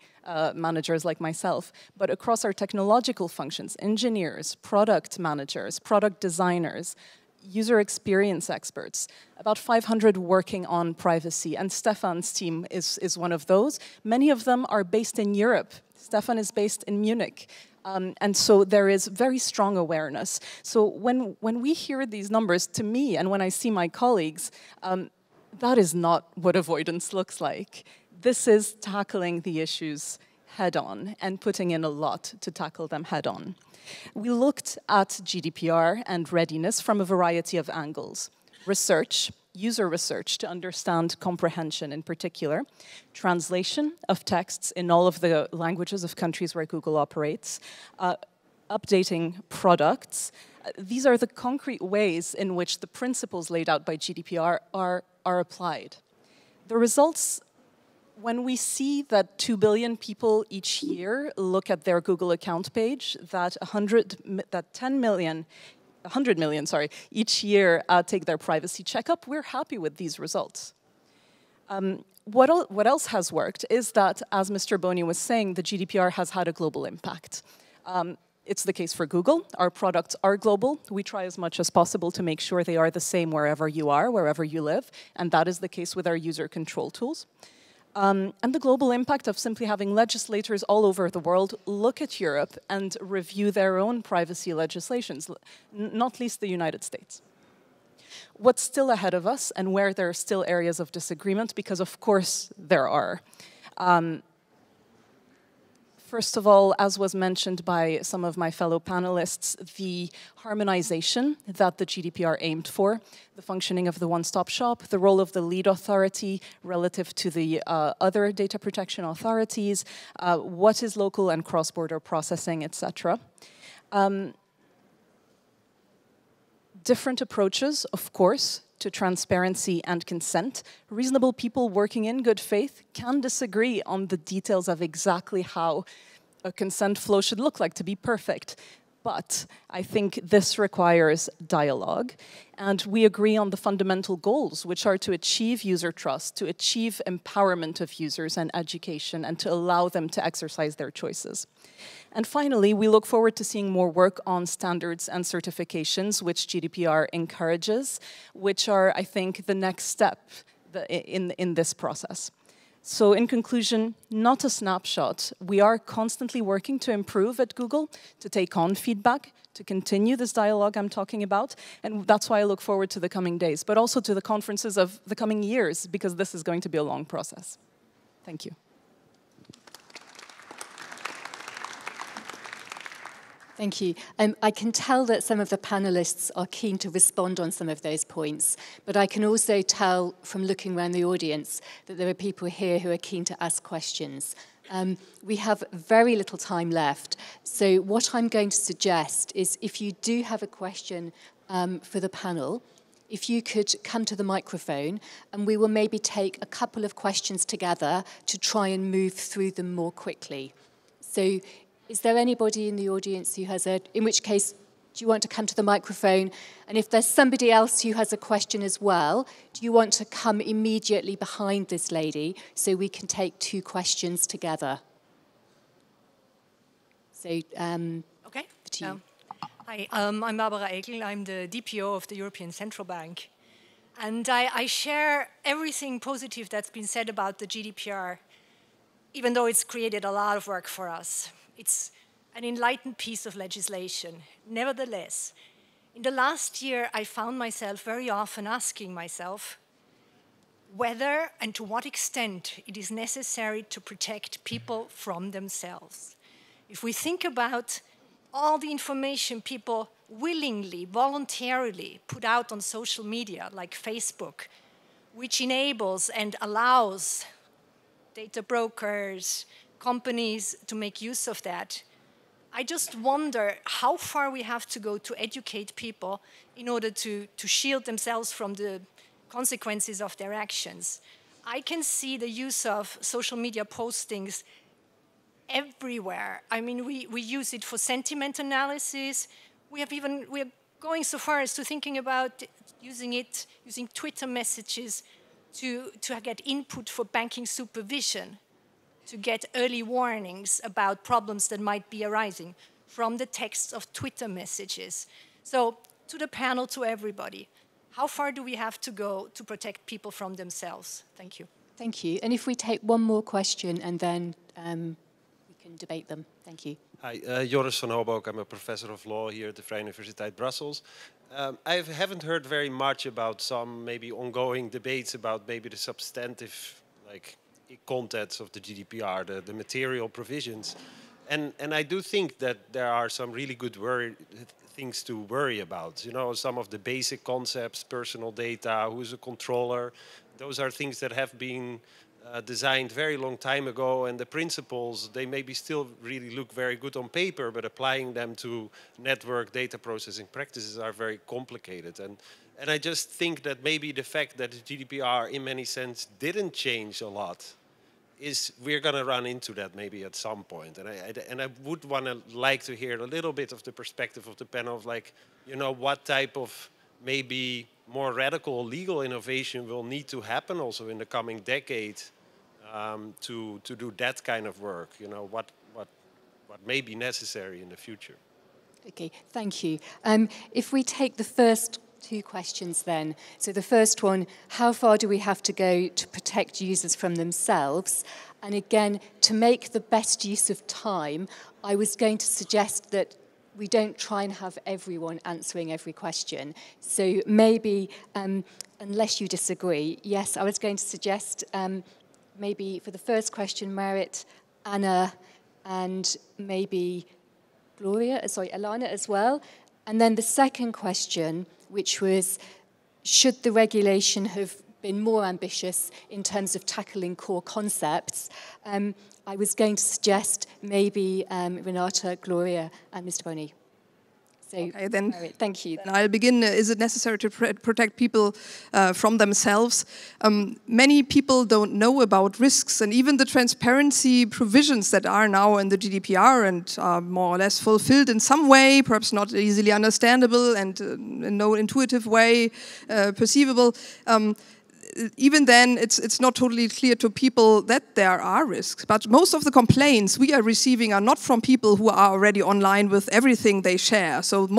managers like myself, but across our technological functions, engineers, product managers, product designers, user experience experts, about 500 working on privacy. And Stephan's team is one of those. Many of them are based in Europe. Stephan is based in Munich. And so there is very strong awareness. So when we hear these numbers, to me, and when I see my colleagues, that is not what avoidance looks like. This is tackling the issues head-on and putting in a lot to tackle them head-on. We looked at GDPR and readiness from a variety of angles. Research, user research to understand comprehension in particular, translation of texts in all of the languages of countries where Google operates, updating products. These are the concrete ways in which the principles laid out by GDPR are applied. The results, when we see that 2 billion people each year look at their Google account page, that 100 million, each year take their privacy checkup, we're happy with these results. What else has worked is that, as Mr. Boni was saying, the GDPR has had a global impact. It's the case for Google. Our products are global. We try as much as possible to make sure they are the same wherever you are, wherever you live, and that is the case with our user control tools. And the global impact of simply having legislators all over the world look at Europe and review their own privacy legislations, not least the United States. What's still ahead of us and where there are still areas of disagreement, because of course there are. First of all, as was mentioned by some of my fellow panelists, the harmonization that the GDPR aimed for, the functioning of the one-stop shop, the role of the lead authority relative to the other data protection authorities, what is local and cross-border processing, etc. Different approaches, of course, to transparency and consent. Reasonable people working in good faith can disagree on the details of exactly how a consent flow should look like to be perfect. But I think this requires dialogue, and we agree on the fundamental goals, which are to achieve user trust, to achieve empowerment of users and education, and to allow them to exercise their choices. And finally, we look forward to seeing more work on standards and certifications, which GDPR encourages, which are, I think, the next step in this process. So in conclusion, not a snapshot. We are constantly working to improve at Google, to take on feedback, to continue this dialogue I'm talking about, and that's why I look forward to the coming days, but also to the conferences of the coming years, because this is going to be a long process. Thank you. Thank you. I can tell that some of the panelists are keen to respond on some of those points, but I can also tell from looking around the audience that there are people here who are keen to ask questions. We have very little time left, so what I'm going to suggest is if you do have a question for the panel, if you could come to the microphone, and we will maybe take a couple of questions together to try and move through them more quickly. So, is there anybody in the audience who has in which case, do you want to come to the microphone? And if there's somebody else who has a question as well, do you want to come immediately behind this lady so we can take 2 questions together? So, okay. Hi, I'm Barbara Ekel. I'm the DPO of the European Central Bank. And I share everything positive that's been said about the GDPR, even though it's created a lot of work for us. It's an enlightened piece of legislation. Nevertheless, in the last year, I found myself very often asking myself whether and to what extent it is necessary to protect people from themselves. If we think about all the information people willingly, voluntarily put out on social media, like Facebook, which enables and allows data brokers, companies to make use of that, I just wonder how far we have to go to educate people in order to shield themselves from the consequences of their actions. I can see the use of social media postings everywhere. I mean, we use it for sentiment analysis. We're going so far as to thinking about using Twitter messages to get input for banking supervision, to get early warnings about problems that might be arising from the text of Twitter messages. So to the panel, to everybody, how far do we have to go to protect people from themselves? Thank you. Thank you. And if we take one more question and then we can debate them. Thank you. Hi, Joris van Hoboek. I'm a professor of law here at the Vrije Universiteit Brussels. I haven't heard very much about some maybe ongoing debates about maybe the substantive contents of the GDPR, the material provisions. And I do think that there are some really good things to worry about. You know, some of the basic concepts, personal data, who's a controller, those are things that have been designed very long time ago, and the principles, they maybe still really look very good on paper, but applying them to network data processing practices are very complicated. And I just think that maybe the fact that the GDPR in many sense didn't change a lot is we're going to run into that maybe at some point. And I would like to hear a little bit of the perspective of the panel of what type of maybe more radical legal innovation will need to happen also in the coming decade to do that kind of work. You know, what may be necessary in the future. Okay, thank you. If we take the first two questions then. So the first one, how far do we have to go to protect users from themselves? And again, to make the best use of time, I was going to suggest that we don't try and have everyone answering every question. So maybe, unless you disagree, yes, I was going to suggest maybe for the first question, Marit, Anna, and maybe Lana as well. And then the second question, which was, should the regulation have been more ambitious in terms of tackling core concepts? I was going to suggest maybe Renate, Gloria, and Mr. Boni. So, okay, then, Marit, thank you. Then I'll begin. Is it necessary to protect people from themselves? Many people don't know about risks, and even the transparency provisions that are now in the GDPR and are more or less fulfilled in some way, perhaps not easily understandable and in no intuitive way perceivable. Even then, it's not totally clear to people that there are risks. But most of the complaints we are receiving are not from people who are already online with everything they share. So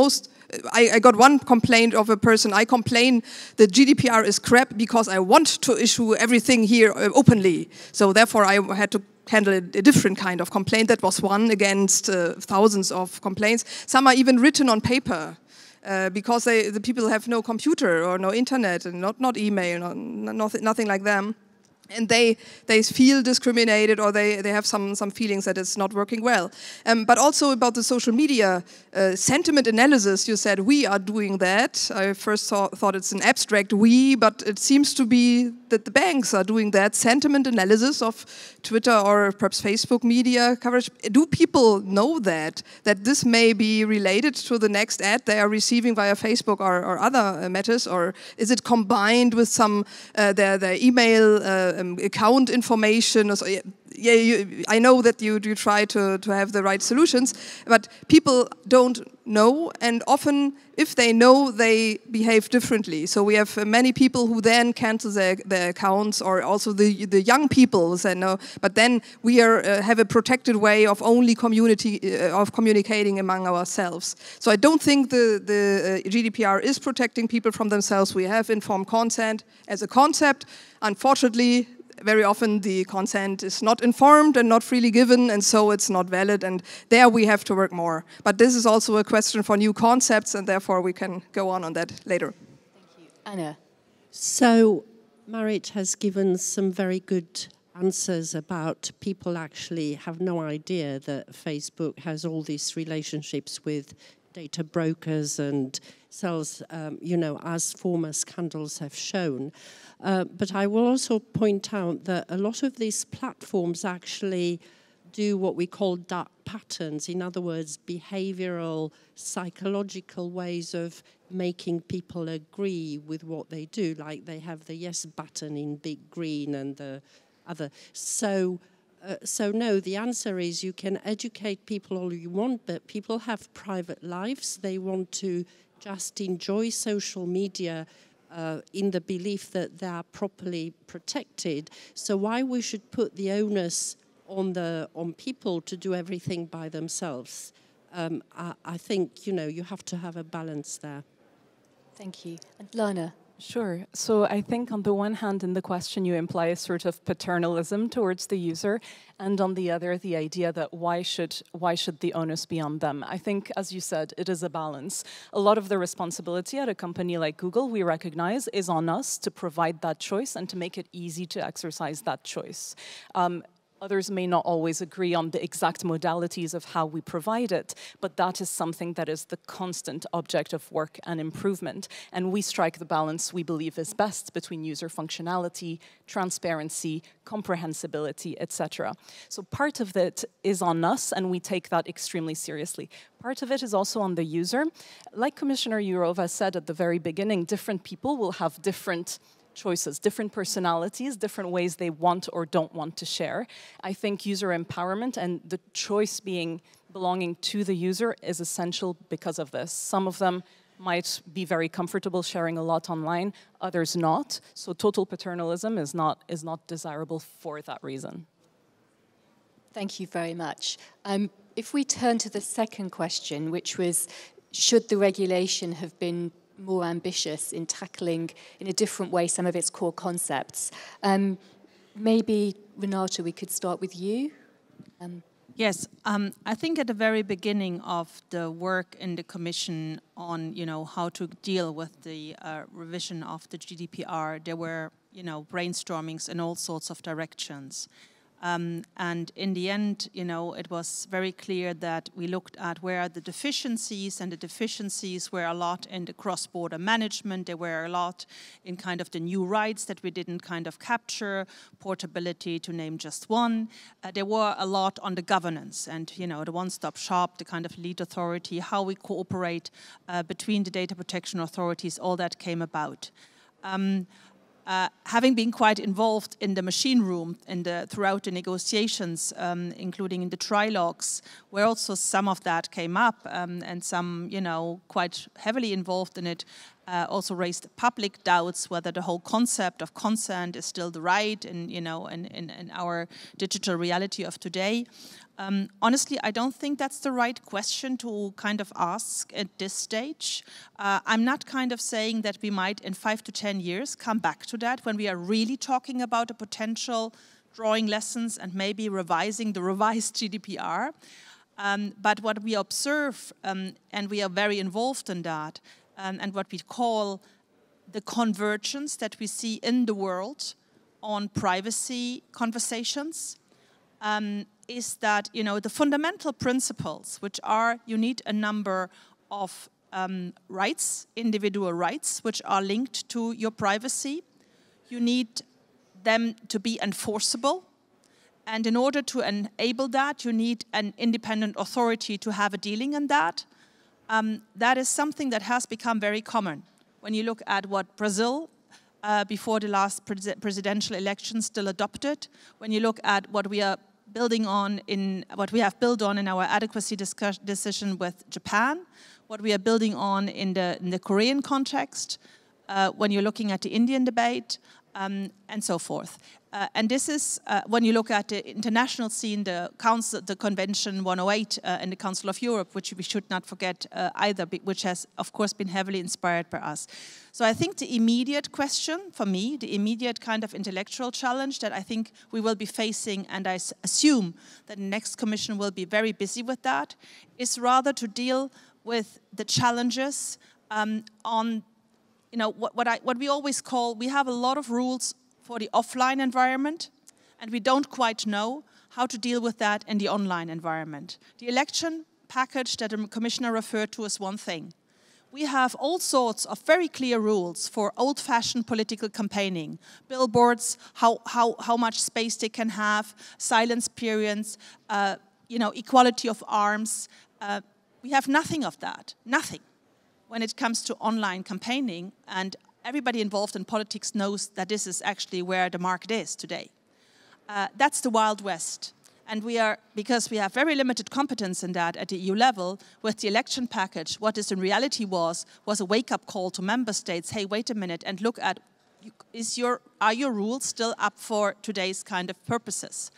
I got one complaint of a person, I complain that GDPR is crap because I want to issue everything here openly. So therefore I had to handle a different kind of complaint. That was one against thousands of complaints. Some are even written on paper. Because the people have no computer or no internet and not email, nothing like them. And they feel discriminated, or they have some feelings that it's not working well. But also about the social media sentiment analysis, you said we are doing that. I first thought it's an abstract we, but it seems to be that the banks are doing that sentiment analysis of Twitter or perhaps Facebook media coverage. Do people know that this may be related to the next ad they are receiving via Facebook or other matters, or is it combined with some their email account information? Or so? Yeah, I know that you try to have the right solutions, but people don't know, and often if they know, they behave differently. So we have many people who then cancel their accounts, or also the young people say no, but then we have a protected way of only communicating among ourselves. So I don't think the GDPR is protecting people from themselves. We have informed consent as a concept. Unfortunately, very often the consent is not informed and not freely given, and so it's not valid, and there we have to work more. But this is also a question for new concepts, and therefore we can go on that later. Thank you. Anna. So Marit has given some very good answers about people actually have no idea that Facebook has all these relationships with data brokers and sells, as former scandals have shown. But I will also point out that a lot of these platforms actually do what we call dark patterns. In other words, behavioral, psychological ways of making people agree with what they do. Like they have the yes button in big green and the other. So no, the answer is you can educate people all you want, but people have private lives. They want to just enjoy social media in the belief that they are properly protected. So why we should put the onus on people to do everything by themselves? I think you have to have a balance there. Thank you. And Lana. Sure. So I think on the one hand, in the question, you imply a sort of paternalism towards the user, and on the other, the idea that why should the onus be on them? I think, as you said, it is a balance. A lot of the responsibility at a company like Google, we recognize, is on us to provide that choice and to make it easy to exercise that choice. Others may not always agree on the exact modalities of how we provide it, but that is something that is the constant object of work and improvement. And we strike the balance we believe is best between user functionality, transparency, comprehensibility, etc. So part of it is on us, and we take that extremely seriously. Part of it is also on the user. Like Commissioner Jourova said at the very beginning, different people will have different choices, different personalities, different ways they want or don't want to share. I think user empowerment and the choice belonging to the user is essential because of this. Some of them might be very comfortable sharing a lot online, others not. So total paternalism is not desirable for that reason. Thank you very much. if we turn to the second question, which was, should the regulation have been more ambitious in tackling in a different way some of its core concepts? Maybe, Renate, we could start with you. Yes, I think at the very beginning of the work in the Commission on, how to deal with the revision of the GDPR, there were, brainstormings in all sorts of directions. And in the end, it was very clear that we looked at where are the deficiencies, and the deficiencies were a lot in the cross-border management. There were a lot in kind of the new rights that we didn't kind of capture, portability to name just one. There were a lot on the governance and, the one-stop shop, the kind of lead authority, how we cooperate between the data protection authorities, all that came about. Having been quite involved in the machine room throughout the negotiations, including in the trilogues, where also some of that came up, and some, quite heavily involved in it, also raised public doubts whether the whole concept of consent is still the right in our digital reality of today. Honestly, I don't think that's the right question to kind of ask at this stage. I'm not kind of saying that we might in 5 to 10 years come back to that when we are really talking about a potential drawing lessons and maybe revising the revised GDPR. But what we observe, and we are very involved in that, and what we call the convergence that we see in the world on privacy conversations, is that, the fundamental principles, which are you need a number of rights, individual rights, which are linked to your privacy. You need them to be enforceable. And in order to enable that, you need an independent authority to have a dealing in that. That is something that has become very common. When you look at what Brazil, before the last presidential election, still adopted, when you look at what we are building on what we have built on in our adequacy decision with Japan, what we are building on in the Korean context, when you're looking at the Indian debate, and so forth. And this is, when you look at the international scene, the Convention 108 in the Council of Europe, which we should not forget either, which has, of course, been heavily inspired by us. So I think the immediate question, for me, the immediate kind of intellectual challenge that I think we will be facing, and I assume that the next Commission will be very busy with that, is rather to deal with the challenges on, what we always call, we have a lot of rules for the offline environment, and we don't quite know how to deal with that in the online environment. The election package that the Commissioner referred to is one thing. We have all sorts of very clear rules for old-fashioned political campaigning, billboards, how much space they can have, silence periods, equality of arms. We have nothing of that, nothing, when it comes to online campaigning, and everybody involved in politics knows that this is actually where the market is today. That's the Wild West. And because we have very limited competence in that at the EU level, with the election package, what this in reality was a wake-up call to member states, hey, wait a minute, and look at, are your rules still up for today's kind of purposes?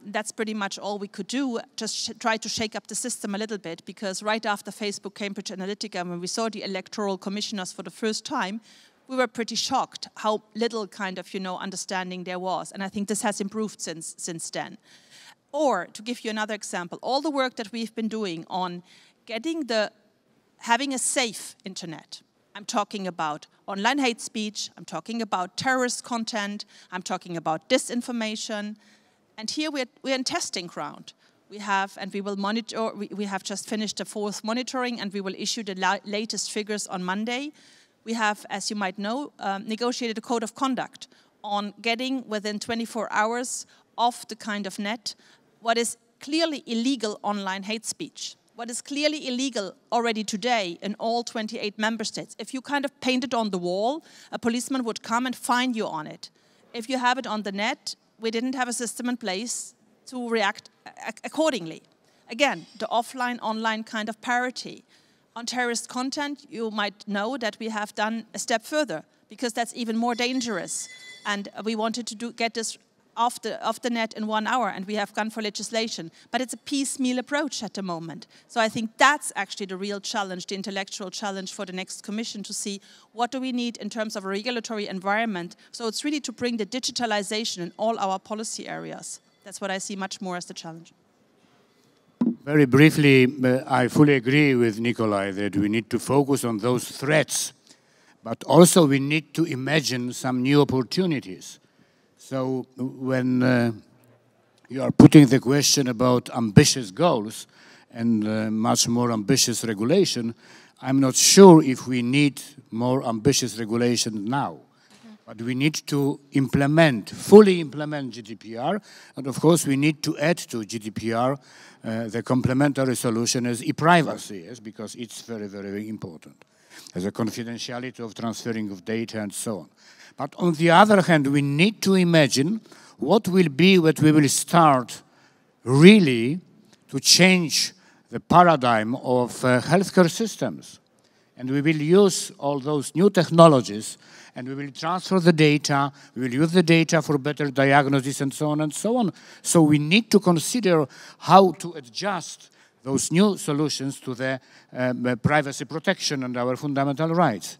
That's pretty much all we could do, just try to shake up the system a little bit, because right after Facebook, Cambridge Analytica, when we saw the electoral commissioners for the first time, we were pretty shocked how little kind of, understanding there was. And I think this has improved since then. Or, to give you another example, all the work that we've been doing on having a safe internet. I'm talking about online hate speech, I'm talking about terrorist content, I'm talking about disinformation. And here we're in testing ground. We have, and we will monitor, we have just finished the 4th monitoring, and we will issue the latest figures on Monday. We have, as you might know, negotiated a code of conduct on getting within 24 hours off the kind of net what is clearly illegal online hate speech. What is clearly illegal already today in all 28 member states. If you kind of paint it on the wall, a policeman would come and fine you on it. If you have it on the net, we didn't have a system in place to react accordingly. Again, the offline-online kind of parity. On terrorist content, you might know that we have done a step further, because that's even more dangerous. And we wanted to get this off the net in 1 hour, and we have gone for legislation. But it's a piecemeal approach at the moment. So I think that's actually the real challenge, the intellectual challenge for the next Commission, to see what do we need in terms of a regulatory environment. So it's really to bring the digitalization in all our policy areas. That's what I see much more as the challenge. Very briefly, I fully agree with Nikolay that we need to focus on those threats, but also we need to imagine some new opportunities. So when you are putting the question about ambitious goals and much more ambitious regulation, I'm not sure if we need more ambitious regulation now. But we need to fully implement GDPR, and of course we need to add to GDPR the complementary solution as e-privacy, yes, because it's very, very, very important, as a confidentiality of transferring of data and so on. But on the other hand, we need to imagine what will be what we will start really to change the paradigm of healthcare systems. And we will use all those new technologies, and we will transfer the data, we will use the data for better diagnosis and so on and so on. So we need to consider how to adjust those new solutions to the privacy protection and our fundamental rights.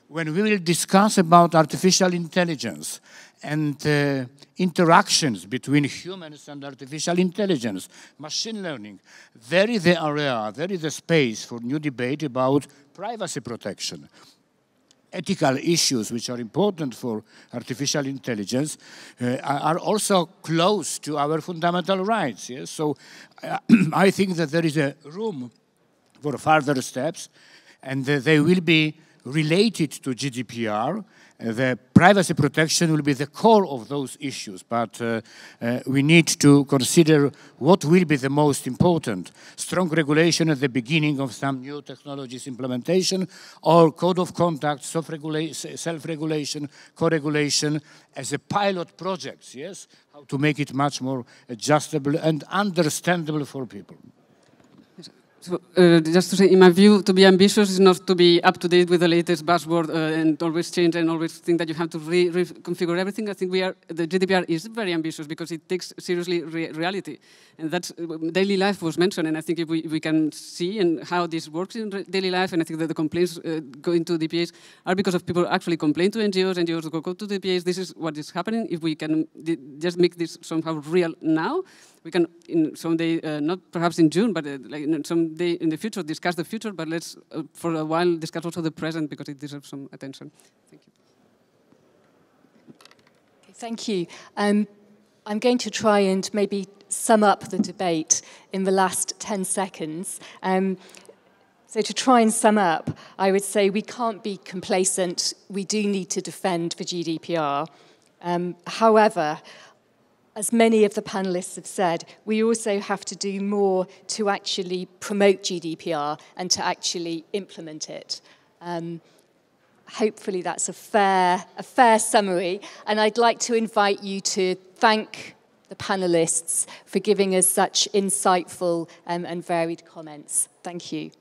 When we will discuss about artificial intelligence and interactions between humans and artificial intelligence, machine learning, there is the area, there is the space for new debate about privacy protection. Ethical issues which are important for artificial intelligence are also close to our fundamental rights. Yes? So I think that there is a room for further steps, and they will be related to GDPR. The privacy protection will be the core of those issues, but we need to consider what will be the most important. Strong regulation at the beginning of some new technologies implementation, or code of conduct, self-regulation, co-regulation as a pilot project, yes? How to make it much more adjustable and understandable for people. So, just to say, in my view, to be ambitious is not to be up to date with the latest buzzword and always change and always think that you have to reconfigure everything. I think the GDPR is very ambitious because it takes seriously reality. And that's daily life was mentioned, and I think if we can see and how this works in daily life, and I think that the complaints going to DPAs are because of people actually complain to NGOs, NGOs go to DPAs. This is what is happening. If we can just make this somehow real now, we can, in someday, not perhaps in June, but like someday in the future, discuss the future, but let's, for a while, discuss also the present, because it deserves some attention. Thank you. Okay, thank you. I'm going to try and maybe sum up the debate in the last 10 seconds. So to try and sum up, I would say we can't be complacent. We do need to defend the GDPR. However, as many of the panelists have said, we also have to do more to actually promote GDPR and to actually implement it. Hopefully that's a fair summary, and I'd like to invite you to thank the panelists for giving us such insightful and varied comments. Thank you.